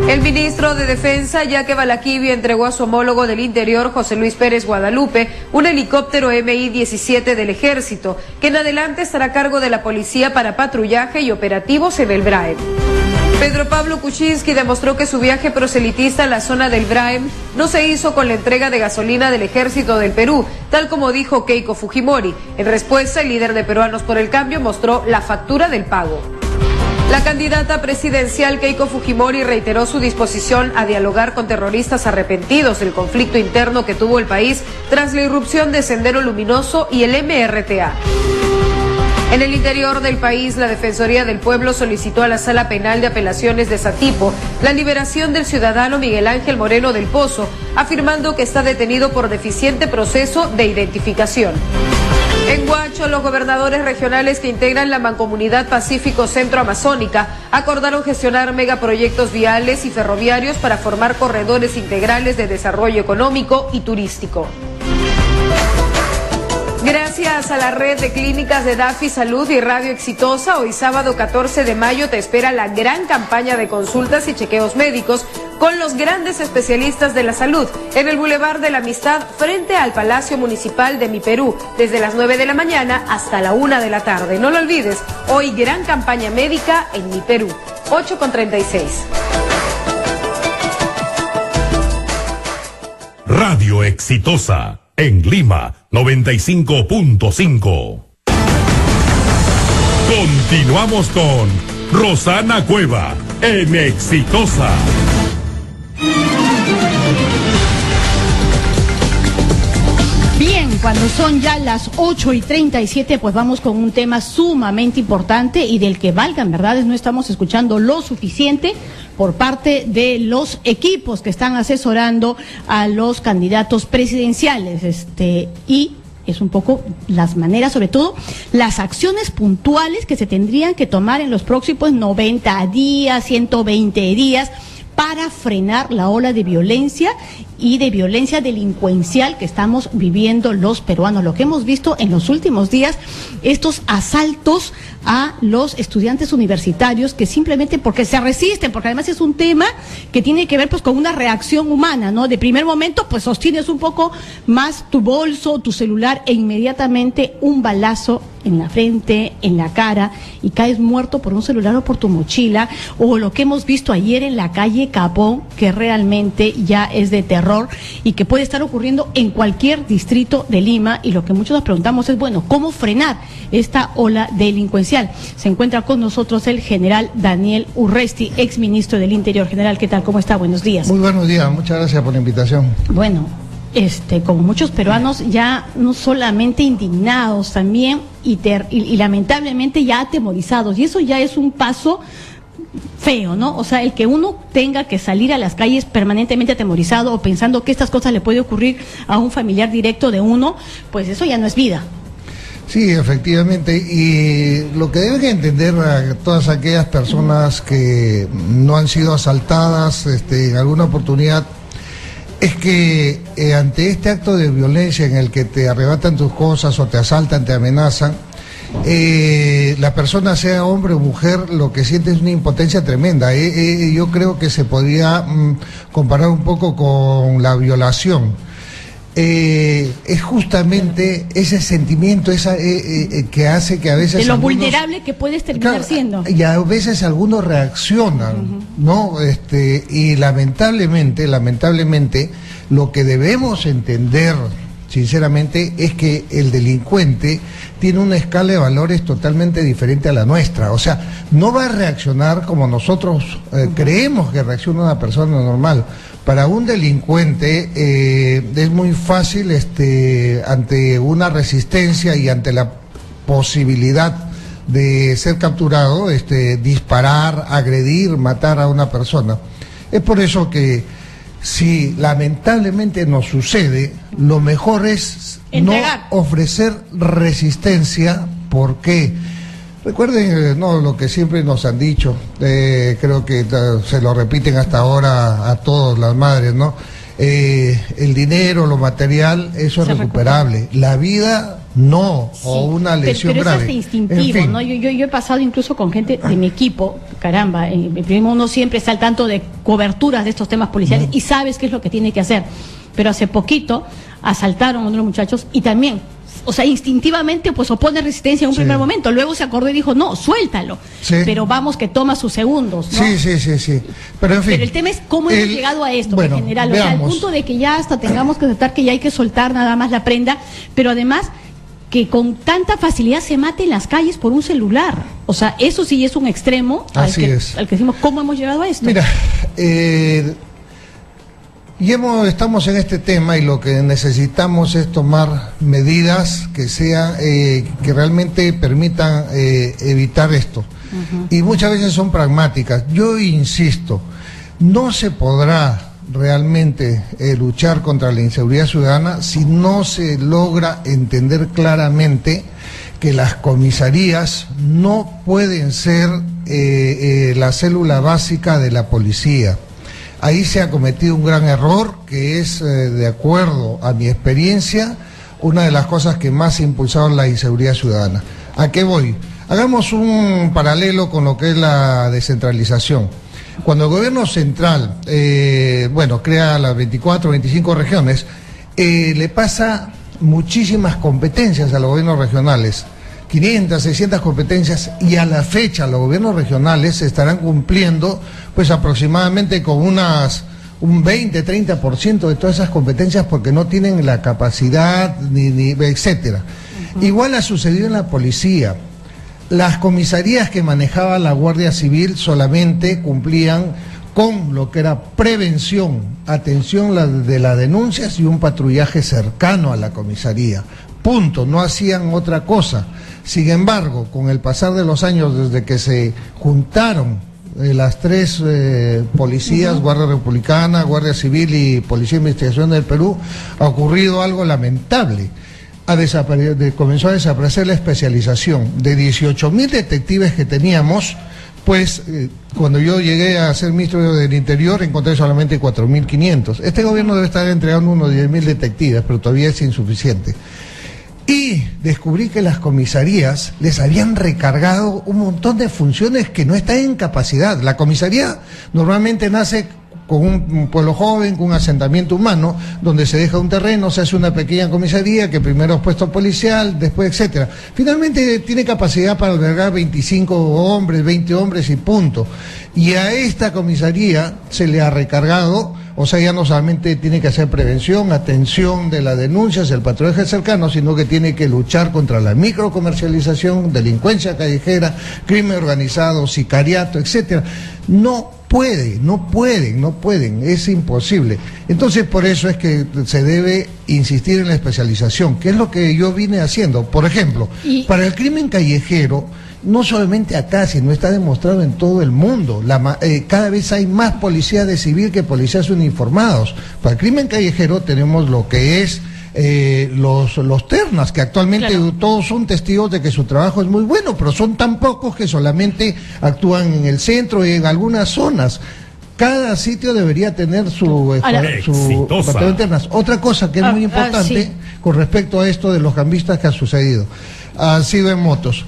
El ministro de Defensa, Yaque Balaquivia, entregó a su homólogo del Interior, José Luis Pérez Guadalupe, un helicóptero MI-17 del Ejército, que en adelante estará a cargo de la policía para patrullaje y operativos en el Braem. Pedro Pablo Kuczynski demostró que su viaje proselitista a la zona del Braem no se hizo con la entrega de gasolina del Ejército del Perú, tal como dijo Keiko Fujimori. En respuesta, el líder de Peruanos por el Cambio mostró la factura del pago. La candidata presidencial Keiko Fujimori reiteró su disposición a dialogar con terroristas arrepentidos del conflicto interno que tuvo el país tras la irrupción de Sendero Luminoso y el MRTA. En el interior del país, la Defensoría del Pueblo solicitó a la Sala Penal de Apelaciones de Satipo la liberación del ciudadano Miguel Ángel Moreno del Pozo, afirmando que está detenido por deficiente proceso de identificación. En Huacho, los gobernadores regionales que integran la Mancomunidad Pacífico Centro-Amazónica acordaron gestionar megaproyectos viales y ferroviarios para formar corredores integrales de desarrollo económico y turístico. Gracias a la red de clínicas de Dafi Salud y Radio Exitosa, hoy sábado 14 de mayo te espera la gran campaña de consultas y chequeos médicos con los grandes especialistas de la salud en el Boulevard de la Amistad frente al Palacio Municipal de Mi Perú, desde las 9 de la mañana hasta la 1 de la tarde. No lo olvides, hoy gran campaña médica en Mi Perú. 8:36. Radio Exitosa, en Lima, 95.5. Continuamos con Rosana Cueva en Exitosa. Bien, cuando son ya las 8:37, pues vamos con un tema sumamente importante y del que, valgan verdades, no estamos escuchando lo suficiente por parte de los equipos que están asesorando a los candidatos presidenciales, y es un poco las maneras, sobre todo las acciones puntuales que se tendrían que tomar en los próximos 90 días, 120 días, para frenar la ola de violencia y de violencia delincuencial que estamos viviendo los peruanos. Lo que hemos visto en los últimos días, estos asaltos a los estudiantes universitarios que simplemente porque se resisten, porque además es un tema que tiene que ver pues con una reacción humana, ¿no? De primer momento pues sostienes un poco más tu bolso, tu celular e inmediatamente un balazo en la frente, en la cara, y caes muerto por un celular o por tu mochila, o lo que hemos visto ayer en la calle Capón, que realmente ya es de terror y que puede estar ocurriendo en cualquier distrito de Lima. Y lo que muchos nos preguntamos es, bueno, ¿cómo frenar esta ola delincuencial? Se encuentra con nosotros el general Daniel Urresti, exministro del Interior. General, ¿qué tal? ¿Cómo está? Buenos días. Muy buenos días, muchas gracias por la invitación. Bueno, como muchos peruanos, ya no solamente indignados también y lamentablemente ya atemorizados, y eso ya es un paso feo, ¿no? O sea, el que uno tenga que salir a las calles permanentemente atemorizado o pensando que estas cosas le puede ocurrir a un familiar directo de uno, pues eso ya no es vida. Sí, efectivamente, y lo que deben entender a todas aquellas personas que no han sido asaltadas en alguna oportunidad es que ante este acto de violencia en el que te arrebatan tus cosas o te asaltan, te amenazan, la persona, sea hombre o mujer, lo que siente es una impotencia tremenda. Yo creo que se podría comparar un poco con la violación. Es justamente ese sentimiento que hace que a veces... De lo vulnerable que puedes terminar siendo. Y a veces algunos reaccionan, ¿no? Y lamentablemente, lo que debemos entender, sinceramente, es que el delincuente tiene una escala de valores totalmente diferente a la nuestra. O sea, no va a reaccionar como nosotros creemos que reacciona una persona normal. Para un delincuente es muy fácil, ante una resistencia y ante la posibilidad de ser capturado, disparar, agredir, matar a una persona. Es por eso que si lamentablemente nos sucede, lo mejor es entregar, no ofrecer resistencia. ¿Por qué? Recuerden lo que siempre nos han dicho, creo que se lo repiten hasta ahora a todas las madres, ¿no? El dinero, lo material, eso es recuperable. La vida no, sí, o una lesión pero grave. Pero eso es instintivo, en fin, ¿no? Yo he pasado incluso con gente de mi equipo, caramba, uno siempre está al tanto de coberturas de estos temas policiales y sabes qué es lo que tiene que hacer. Pero hace poquito asaltaron a unos muchachos y también, o sea, instintivamente pues opone resistencia en un primer momento, luego se acordó y dijo, no, suéltalo, pero vamos que toma sus segundos, ¿no? Sí, pero en fin. Pero el tema es cómo hemos llegado a esto, en general, o sea, al punto de que ya hasta tengamos que aceptar que ya hay que soltar nada más la prenda, pero además que con tanta facilidad se mate en las calles por un celular. O sea, eso sí es un extremo al que decimos, ¿cómo hemos llegado a esto? Mira, estamos en este tema y lo que necesitamos es tomar medidas que sean, que realmente permitan evitar esto. Y muchas veces son pragmáticas. Yo insisto, no se podrá realmente luchar contra la inseguridad ciudadana si no se logra entender claramente que las comisarías no pueden ser la célula básica de la policía. Ahí se ha cometido un gran error que es, de acuerdo a mi experiencia, una de las cosas que más ha impulsado la inseguridad ciudadana. ¿A qué voy? Hagamos un paralelo con lo que es la descentralización. Cuando el gobierno central, crea las 24, 25 regiones, le pasa muchísimas competencias a los gobiernos regionales, 500, 600 competencias, y a la fecha los gobiernos regionales estarán cumpliendo pues aproximadamente con un 20, 30% de todas esas competencias porque no tienen la capacidad, ni etcétera. Igual ha sucedido en la policía. Las comisarías que manejaba la Guardia Civil solamente cumplían con lo que era prevención, atención de las denuncias y un patrullaje cercano a la comisaría. Punto, no hacían otra cosa. Sin embargo, con el pasar de los años, desde que se juntaron las tres policías, Guardia Republicana, Guardia Civil y Policía de Investigación del Perú, ha ocurrido algo lamentable. Comenzó a desaparecer la especialización. De 18.000 detectives que teníamos, pues cuando yo llegué a ser ministro del Interior encontré solamente 4.500. Este gobierno debe estar entregando unos 10.000 detectives, pero todavía es insuficiente. Y descubrí que las comisarías les habían recargado un montón de funciones que no están en capacidad. La comisaría normalmente nace con un pueblo joven, con un asentamiento humano, donde se deja un terreno, se hace una pequeña comisaría, que primero es puesto policial, después etcétera. Finalmente tiene capacidad para albergar 25 hombres, 20 hombres y punto. Y a esta comisaría se le ha recargado, o sea, ya no solamente tiene que hacer prevención, atención de las denuncias, el patrullaje cercano, sino que tiene que luchar contra la microcomercialización, delincuencia callejera, crimen organizado, sicariato, etcétera. No pueden, es imposible. Entonces, por eso es que se debe insistir en la especialización, que es lo que yo vine haciendo. Por ejemplo, para el crimen callejero, no solamente acá, sino está demostrado en todo el mundo. Cada vez hay más policías de civil que policías uniformados. Para el crimen callejero tenemos lo que es los ternas, que actualmente todos son testigos de que su trabajo es muy bueno, pero son tan pocos que solamente actúan en el centro y en algunas zonas. Cada sitio debería tener su departamento de ternas. Otra cosa que es muy importante con respecto a esto de los cambistas que ha sucedido, ha sido en motos.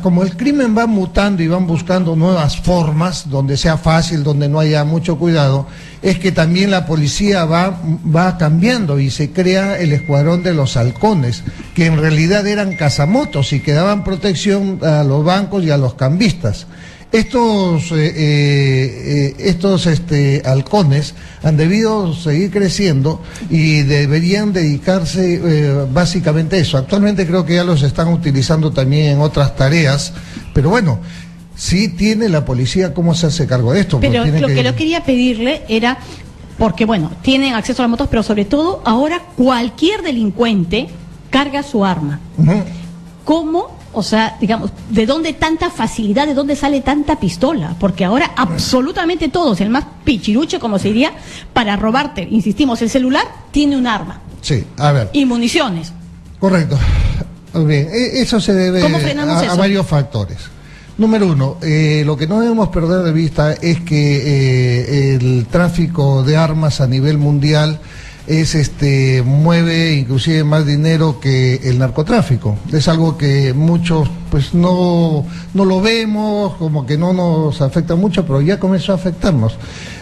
Como el crimen va mutando y van buscando nuevas formas, donde sea fácil, donde no haya mucho cuidado, es que también la policía va cambiando y se crea el escuadrón de los halcones, que en realidad eran cazamotos y que daban protección a los bancos y a los cambistas. Estos halcones han debido seguir creciendo y deberían dedicarse básicamente a eso. Actualmente creo que ya los están utilizando también en otras tareas, pero bueno, sí tiene la policía cómo se hace cargo de esto. Pero lo que yo quería pedirle era, porque bueno, tienen acceso a las motos, pero sobre todo ahora cualquier delincuente carga su arma. ¿Cómo? O sea, digamos, ¿de dónde tanta facilidad? ¿De dónde sale tanta pistola? Porque ahora absolutamente todos, el más pichiruche, como se diría, para robarte, insistimos, el celular, tiene un arma. Sí, a ver. Y municiones. Correcto. Bien, eso se debe a varios factores. Número uno, lo que no debemos perder de vista es que el tráfico de armas a nivel mundial mueve inclusive más dinero que el narcotráfico. Es algo que muchos pues no lo vemos, como que no nos afecta mucho, pero ya comenzó a afectarnos.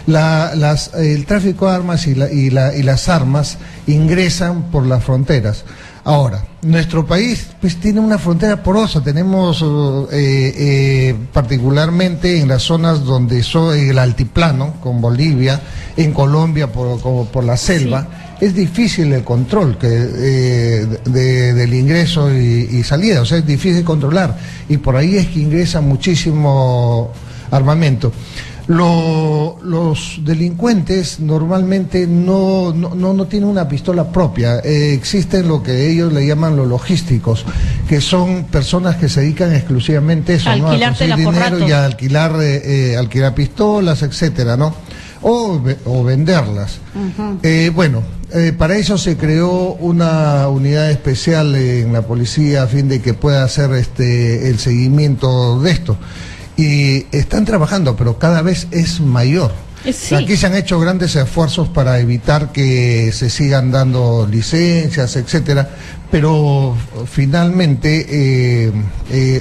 El tráfico de armas y las armas ingresan por las fronteras. Ahora, nuestro país pues tiene una frontera porosa, tenemos particularmente en las zonas donde el altiplano, con Bolivia, en Colombia por la selva, es difícil el control del ingreso y salida, o sea, es difícil controlar, y por ahí es que ingresa muchísimo armamento. Los delincuentes normalmente no tienen una pistola propia. Existen lo que ellos le llaman los logísticos, que son personas que se dedican exclusivamente a eso, ¿no? A conseguir dinero y a alquilar pistolas, etcétera, ¿no? O venderlas. Para eso se creó una unidad especial en la policía a fin de que pueda hacer el seguimiento de esto. Y están trabajando, pero cada vez es mayor. Aquí se han hecho grandes esfuerzos para evitar que se sigan dando licencias, etcétera, pero finalmente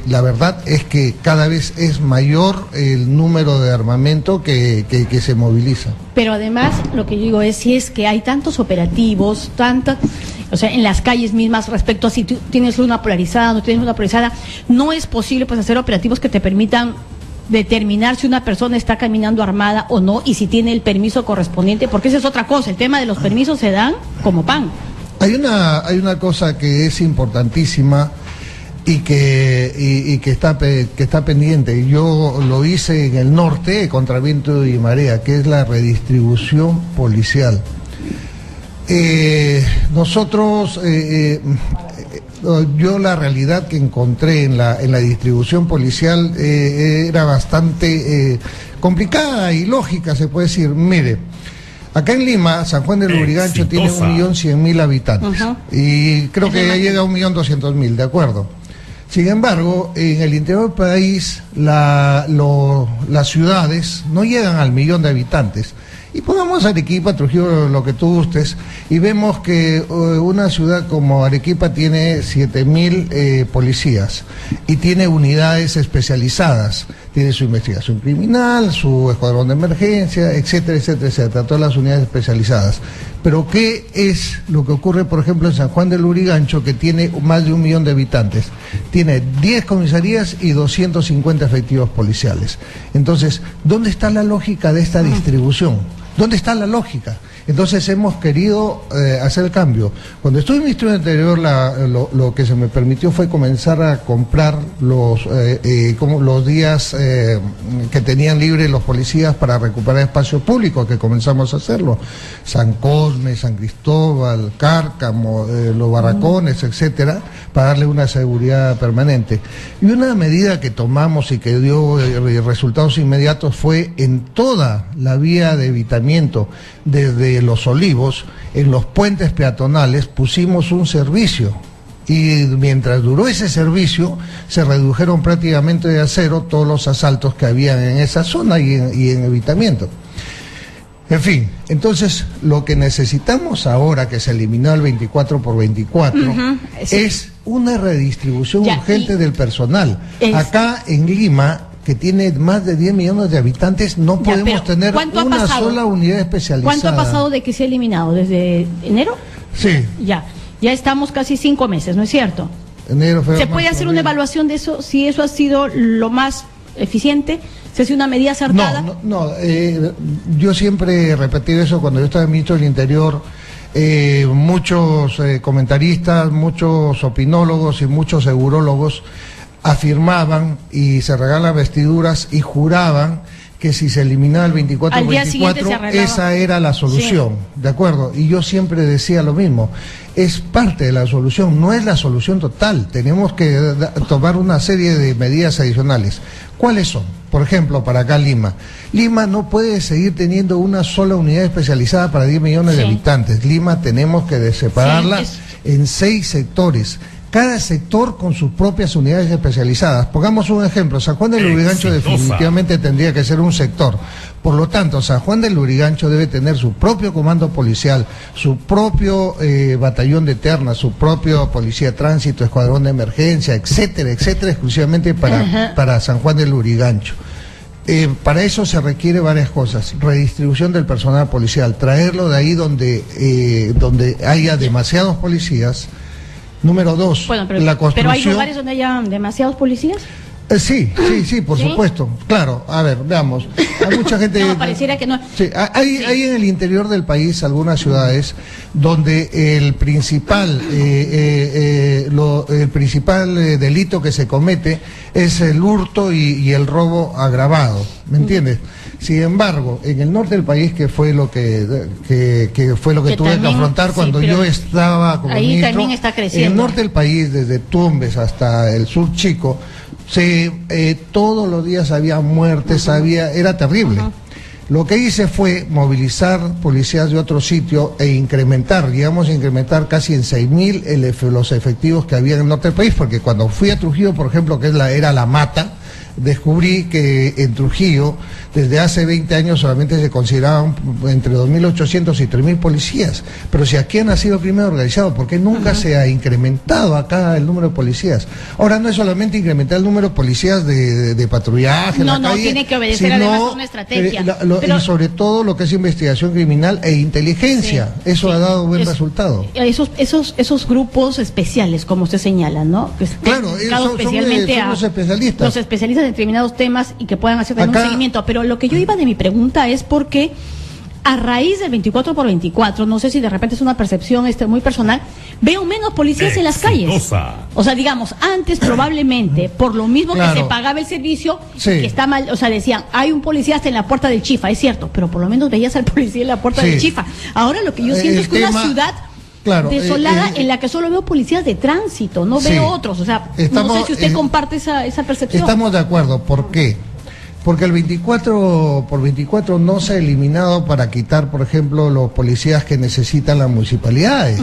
la verdad es que cada vez es mayor el número de armamento que se moviliza. Pero además, lo que digo es, si es que hay tantos operativos, o sea, en las calles mismas, respecto a si tú tienes una polarizada, no tienes una polarizada, no es posible pues hacer operativos que te permitan determinar si una persona está caminando armada o no, y si tiene el permiso correspondiente, porque esa es otra cosa, el tema de los permisos se dan como pan. Hay una cosa que es importantísima, y que está pendiente. Yo lo hice en el norte, contra viento y marea, que es la redistribución policial. Nosotros, yo la realidad que encontré en la distribución policial era bastante complicada y lógica, se puede decir. Mire, acá en Lima, San Juan del Lurigancho tiene 1.100.000 habitantes, y creo que ya llega a 1.200.000, ¿de acuerdo? Sin embargo, en el interior del país, las ciudades no llegan al 1.000.000 de habitantes. Y pongamos Arequipa, Trujillo, lo que tú gustes, y vemos que una ciudad como Arequipa tiene 7.000 policías y tiene unidades especializadas. Tiene su investigación criminal, su escuadrón de emergencia, etcétera, etcétera, etcétera, todas las unidades especializadas. Pero ¿qué es lo que ocurre, por ejemplo, en San Juan del Lurigancho, que tiene más de 1.000.000 de habitantes? Tiene 10 comisarías y 250 efectivos policiales. Entonces, ¿dónde está la lógica de esta distribución? ¿Dónde está la lógica? Entonces hemos querido hacer el cambio. Cuando estuve en el Ministerio del Interior, lo que se me permitió fue comenzar a comprar los días que tenían libres los policías para recuperar espacios públicos, que comenzamos a hacerlo. San Cosme, San Cristóbal, Cárcamo, los Barracones, etcétera, para darle una seguridad permanente. Y una medida que tomamos y que dio resultados inmediatos fue en toda la vía de evitamiento, desde Los Olivos, en los puentes peatonales pusimos un servicio, y mientras duró ese servicio se redujeron prácticamente a cero todos los asaltos que habían en esa zona y en evitamiento. En fin, entonces lo que necesitamos ahora, que se eliminó el 24x24, es una redistribución urgente del personal. Acá en Lima, que tiene más de 10 millones de habitantes, no podemos tener una sola unidad especializada. ¿Cuánto ha pasado de que se ha eliminado? ¿Desde enero? Sí. Ya estamos casi 5 meses, ¿no es cierto? Enero, febrero, ¿Se puede hacer una evaluación de eso? Si eso ha sido lo más eficiente, ¿se hace una medida acertada? No, yo siempre he repetido eso cuando yo estaba ministro del Interior. Muchos comentaristas, muchos opinólogos y muchos segurólogos afirmaban y se regalan vestiduras y juraban que si se eliminaba el 24-24, esa era la solución, ¿de acuerdo? Y yo siempre decía lo mismo, es parte de la solución, no es la solución total, tenemos que tomar una serie de medidas adicionales. ¿Cuáles son? Por ejemplo, para acá Lima no puede seguir teniendo una sola unidad especializada para 10 millones de habitantes. Lima tenemos que separarla en 6 sectores. Cada sector con sus propias unidades especializadas. Pongamos un ejemplo, San Juan del Lurigancho definitivamente tendría que ser un sector. Por lo tanto, San Juan del Lurigancho debe tener su propio comando policial, su propio batallón de terna, su propio policía de tránsito, escuadrón de emergencia, etcétera, etcétera, exclusivamente para San Juan del Lurigancho. Para eso se requiere varias cosas: redistribución del personal policial, traerlo de ahí donde haya demasiados policías. Número 2, la construcción. ¿Pero hay lugares donde haya demasiados policías? Sí, por supuesto. Claro, a ver, veamos. Hay mucha gente... No, pareciera que no. Sí, hay en el interior del país algunas ciudades donde el principal delito que se comete es el hurto y el robo agravado, ¿me entiendes? Sin embargo, en el norte del país, que fue lo que tuve que afrontar cuando yo estaba como ahí ministro, también está creciendo. en el norte del país, desde Tumbes hasta el sur chico, todos los días había muertes, era terrible. Lo que hice fue movilizar policías de otro sitio e llegamos a incrementar casi en 6.000 los efectivos que había en el norte del país, porque cuando fui a Trujillo, por ejemplo, que era la Mata, descubrí que en Trujillo desde hace 20 años solamente se consideraban entre 2.800 y 3.000 policías, pero si aquí ha nacido el crimen organizado, ¿por qué nunca se ha incrementado acá el número de policías? Ahora no es solamente incrementar el número de policías de patrullaje en la calle, tiene que obedecer además a una estrategia, y sobre todo lo que es investigación criminal e inteligencia. Eso ha dado buen resultado. Esos grupos especiales, como usted señala, ¿no? Claro, son los especialistas. Los especialistas en determinados temas y que puedan hacer un seguimiento. Pero lo que yo iba de mi pregunta es porque a raíz del 24/24, no sé si de repente es una percepción muy personal, veo menos policías en las calles. O sea, digamos, antes probablemente, por lo mismo que se pagaba el servicio, que está mal, o sea, decían, hay un policía hasta en la puerta del Chifa, es cierto, pero por lo menos veías al policía en la puerta del Chifa. Ahora lo que yo siento es que una ciudad desolada en la que solo veo policías de tránsito, no veo otros, o sea, no sé si usted comparte esa percepción. Estamos de acuerdo, ¿por qué? Porque el 24/24 no se ha eliminado para quitar, por ejemplo, los policías que necesitan las municipalidades.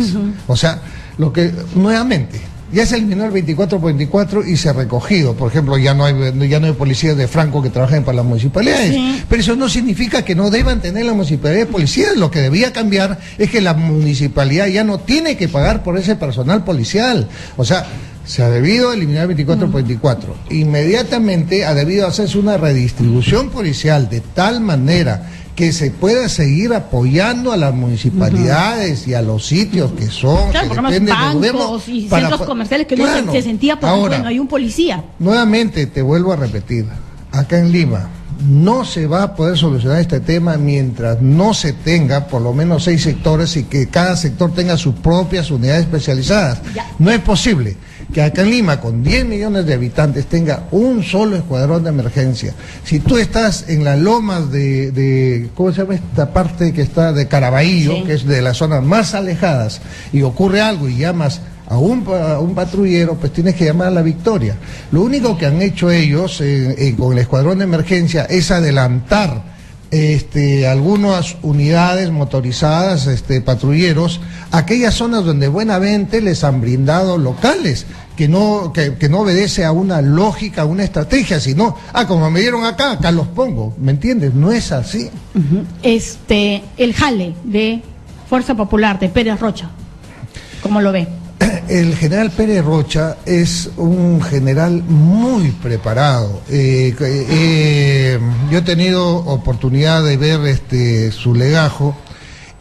O sea, lo que, nuevamente, ya se eliminó el 24/24 y se ha recogido. Por ejemplo, ya no hay policías de Franco que trabajen para las municipalidades. Pero eso no significa que no deban tener las municipalidades policías. Lo que debía cambiar es que la municipalidad ya no tiene que pagar por ese personal policial. O sea, se ha debido eliminar el 24/24. Inmediatamente ha debido hacerse una redistribución policial de tal manera que se pueda seguir apoyando a las municipalidades y a los sitios que son, que dependen del gobierno. Y centros comerciales que no se sentía, porque bueno, hay un policía. Nuevamente, te vuelvo a repetir, acá en Lima no se va a poder solucionar este tema mientras no se tenga por lo menos 6 sectores y que cada sector tenga sus propias unidades especializadas. No es posible que acá en Lima, con 10 millones de habitantes, tenga un solo escuadrón de emergencia. Si tú estás en las lomas de ¿cómo se llama esta parte que está de Caraballo, que es de las zonas más alejadas, y ocurre algo y llamas a un patrullero, pues tienes que llamar a la Victoria. Lo único que han hecho ellos con el escuadrón de emergencia es adelantar algunas unidades motorizadas, patrulleros, aquellas zonas donde buenamente les han brindado locales, que no obedece a una lógica, a una estrategia, sino, como me dieron acá los pongo, ¿me entiendes? No es así. El jale de Fuerza Popular de Pérez Rocha, ¿cómo lo ve? El general Pérez Rocha es un general muy preparado. Yo he tenido oportunidad de ver su legajo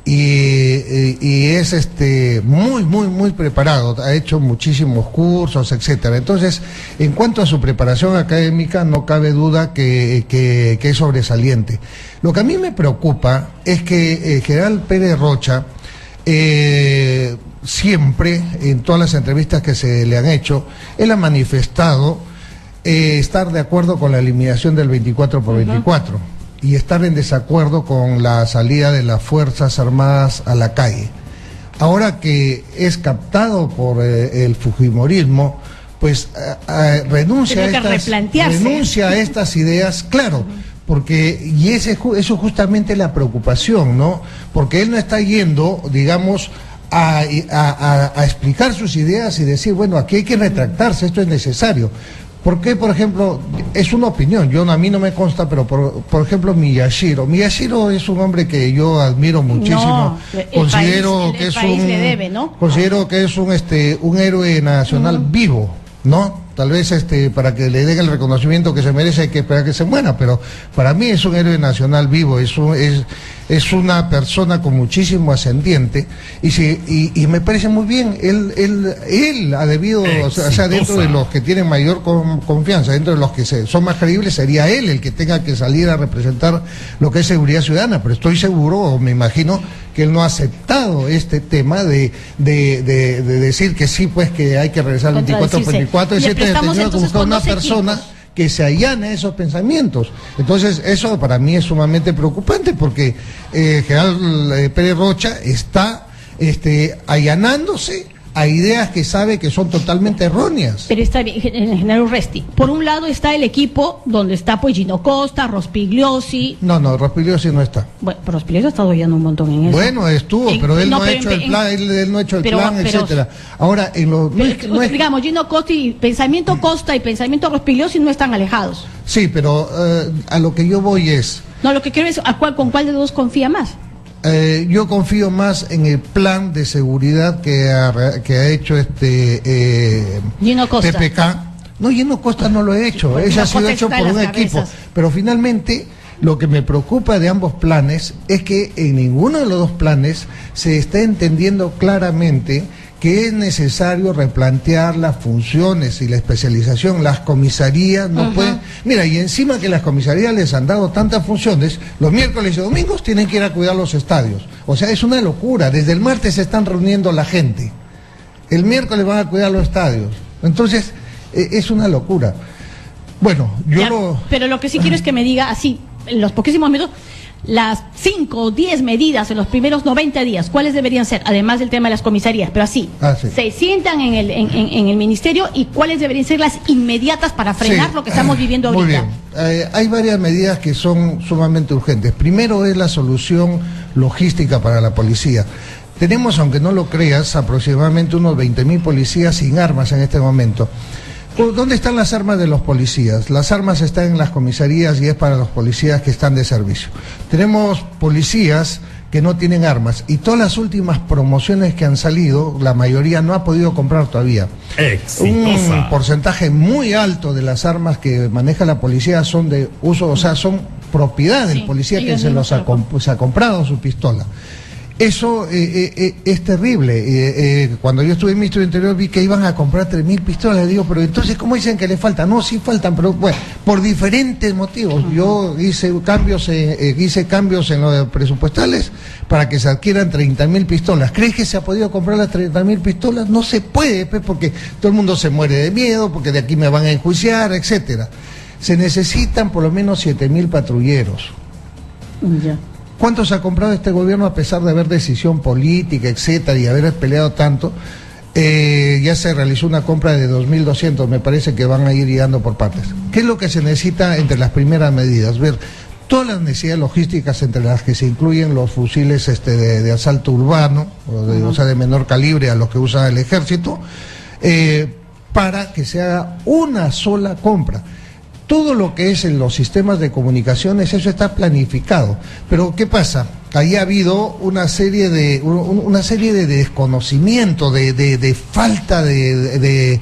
y es muy preparado. Ha hecho muchísimos cursos, etcétera. Entonces, en cuanto a su preparación académica, no cabe duda que es sobresaliente. Lo que a mí me preocupa es que el general Pérez Rocha siempre, en todas las entrevistas que se le han hecho, él ha manifestado estar de acuerdo con la eliminación del 24/24 y estar en desacuerdo con la salida de las Fuerzas Armadas a la calle. Ahora que es captado por el fujimorismo, pues renuncia a estas ideas, claro. Porque, eso es justamente la preocupación, ¿no? Porque él no está yendo, digamos, a explicar sus ideas y decir, bueno, aquí hay que retractarse, esto es necesario. ¿Por qué, por ejemplo? Es una opinión, a mí no me consta, pero por ejemplo Miyashiro es un hombre que yo admiro muchísimo. Considero que es un héroe nacional vivo, ¿no? Tal vez para que le den el reconocimiento que se merece hay que esperar que se muera, pero para mí es un héroe nacional vivo, es una persona con muchísimo ascendiente y me parece muy bien. Él ha debido, o sea, dentro de los que tienen mayor confianza, dentro de los que son más creíbles, sería él el que tenga que salir a representar lo que es seguridad ciudadana, pero estoy seguro, o me imagino, que él no ha aceptado este tema de decir que sí, pues que hay que regresar al 24/24, etcétera. Tenido que buscar una persona que se allane esos pensamientos. Entonces, eso para mí es sumamente preocupante, porque general Pérez Rocha está allanándose a ideas que sabe que son totalmente erróneas. Pero está bien, general Urresti. Por un lado está el equipo donde está pues Gino Costa, Rospigliosi. No, Rospigliosi no está. Bueno, pero Rospigliosi ha estado ya un montón en eso. Bueno, estuvo, pero él no ha hecho el plan, él no ha hecho el plan, etcétera. Ahora, digamos, Gino Costa y pensamiento Costa y pensamiento Rospigliosi no están alejados. Sí, pero a lo que yo voy es... No, lo que quiero es, ¿con cuál de los dos confía más? Yo confío más en el plan de seguridad que ha hecho Gino Costa. PPK. No, Gino Costa no lo ha hecho, ella ha sido hecho por un equipo. Pero finalmente, lo que me preocupa de ambos planes es que en ninguno de los dos planes se está entendiendo claramente que es necesario replantear las funciones y la especialización. Las comisarías no pueden... Mira, y encima que las comisarías les han dado tantas funciones, los miércoles y domingos tienen que ir a cuidar los estadios. O sea, es una locura. Desde el martes se están reuniendo la gente. El miércoles van a cuidar los estadios. Entonces, es una locura. Bueno, Pero lo que sí quiero es que me diga así, en los poquísimos minutos, las 5 o 10 medidas en los primeros 90 días, ¿cuáles deberían ser? Además del tema de las comisarías, pero así, se sientan en el ministerio, y cuáles deberían ser las inmediatas para frenar lo que estamos viviendo ahorita. Muy bien, hay varias medidas que son sumamente urgentes. Primero es la solución logística para la policía. Tenemos, aunque no lo creas, aproximadamente unos 20.000 policías sin armas en este momento. ¿Dónde están las armas de los policías? Las armas están en las comisarías y es para los policías que están de servicio. Tenemos policías que no tienen armas y todas las últimas promociones que han salido, la mayoría no ha podido comprar todavía. Exitosa. Un porcentaje muy alto de las armas que maneja la policía son de uso, o sea, son propiedad del policía que se ha comprado su pistola. Eso es terrible. Cuando yo estuve en el Ministerio del Interior vi que iban a comprar 3.000 pistolas. Le digo, pero entonces, ¿cómo dicen que le faltan? No, sí faltan, pero bueno, por diferentes motivos. Yo hice cambios en los presupuestales para que se adquieran 30.000 pistolas. ¿Crees que se ha podido comprar las 30.000 pistolas? No se puede, pues, porque todo el mundo se muere de miedo, porque de aquí me van a enjuiciar, etcétera. Se necesitan por lo menos 7.000 patrulleros. Ya. ¿Cuántos ha comprado este gobierno a pesar de haber decisión política, etcétera, y haber peleado tanto? Ya se realizó una compra de 2.200, me parece que van a ir llegando por partes. ¿Qué es lo que se necesita entre las primeras medidas? Ver todas las necesidades logísticas, entre las que se incluyen los fusiles de asalto urbano, o sea, de menor calibre a los que usa el ejército, para que se haga una sola compra. Todo lo que es en los sistemas de comunicaciones, eso está planificado. Pero ¿qué pasa? Ahí ha habido una serie de desconocimiento, de falta de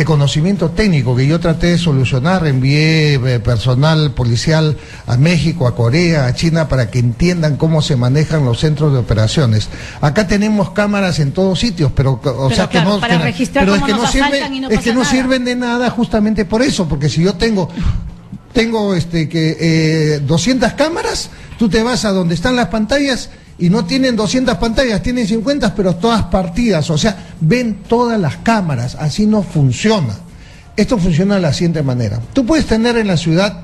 conocimiento técnico que yo traté de solucionar. Envié personal policial a México, a Corea, a China, para que entiendan cómo se manejan los centros de operaciones. Acá tenemos cámaras en todos sitios, pero no sirven de nada justamente por eso, porque si yo tengo 200 cámaras, tú te vas a donde están las pantallas y no tienen 200 pantallas, tienen 50, pero todas partidas, o sea, ven todas las cámaras. Así no funciona. Esto funciona de la siguiente manera. Tú puedes tener en la ciudad,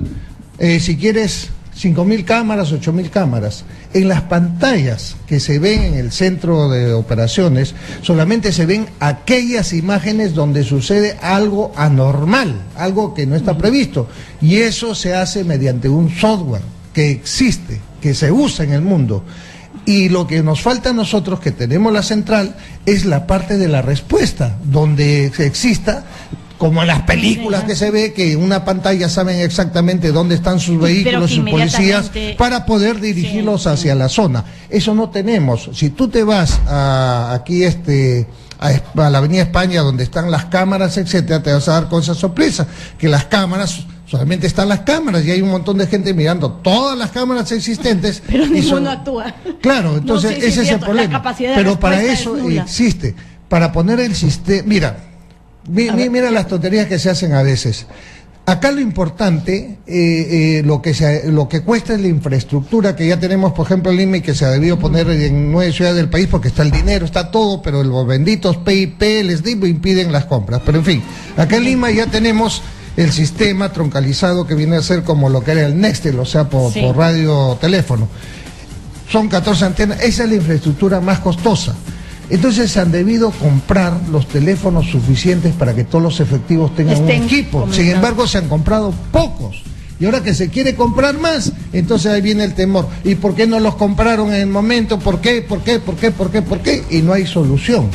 si quieres, 5.000 cámaras, 8.000 cámaras. En las pantallas que se ven en el centro de operaciones, solamente se ven aquellas imágenes donde sucede algo anormal, algo que no está previsto. Y eso se hace mediante un software que existe, que se usa en el mundo. Y lo que nos falta a nosotros, que tenemos la central, es la parte de la respuesta, donde exista, como en las películas que se ve, que en una pantalla saben exactamente dónde están sus vehículos, sus policías, para poder dirigirlos hacia la zona. Eso no tenemos. Si tú te vas a la Avenida España, donde están las cámaras, etcétera, te vas a dar con esa sorpresa, que las cámaras, solamente están las cámaras y hay un montón de gente mirando todas las cámaras existentes. Pero ninguno actúa. Claro, entonces ese es el problema. Pero para eso existe, para poner el sistema. Mira las tonterías que se hacen a veces. Acá lo importante, lo que cuesta es la infraestructura que ya tenemos, por ejemplo, en Lima, y que se ha debido poner en 9 ciudades del país, porque está el dinero, está todo, pero los benditos PIP, les digo, impiden las compras. Pero en fin, acá en Lima ya tenemos el sistema troncalizado, que viene a ser como lo que era el Nextel, o sea, por radio teléfono. Son 14 antenas, esa es la infraestructura más costosa. Entonces han debido comprar los teléfonos suficientes para que todos los efectivos tengan un equipo. Sin embargo, se han comprado pocos. Y ahora que se quiere comprar más, entonces ahí viene el temor. ¿Y por qué no los compraron en el momento? ¿Por qué? Y no hay solución.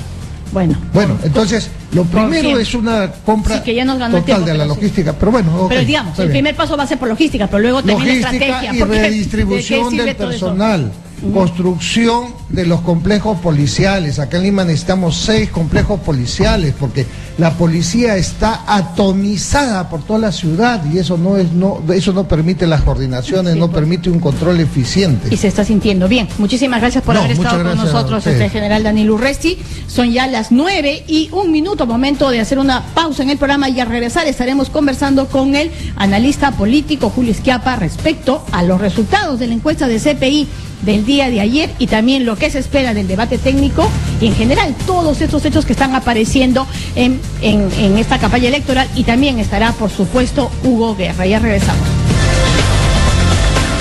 Bueno, entonces lo primero es una compra total de la logística. Pero bueno, pero digamos, el primer paso va a ser por logística, pero luego también la estrategia. Y redistribución del personal. construcción de los complejos policiales. Acá en Lima necesitamos 6 complejos policiales porque la policía está atomizada por toda la ciudad y eso no permite las coordinaciones, no permite un control eficiente. Y se está sintiendo bien. Muchísimas gracias por haber estado con nosotros, general Daniel Urresti. Son ya las 9:01, momento de hacer una pausa en el programa y al regresar estaremos conversando con el analista político Julio Schiappa respecto a los resultados de la encuesta de CPI del día de ayer y también lo que se espera del debate técnico y en general todos estos hechos que están apareciendo en esta campaña electoral y también estará por supuesto Hugo Guerra. Ya regresamos.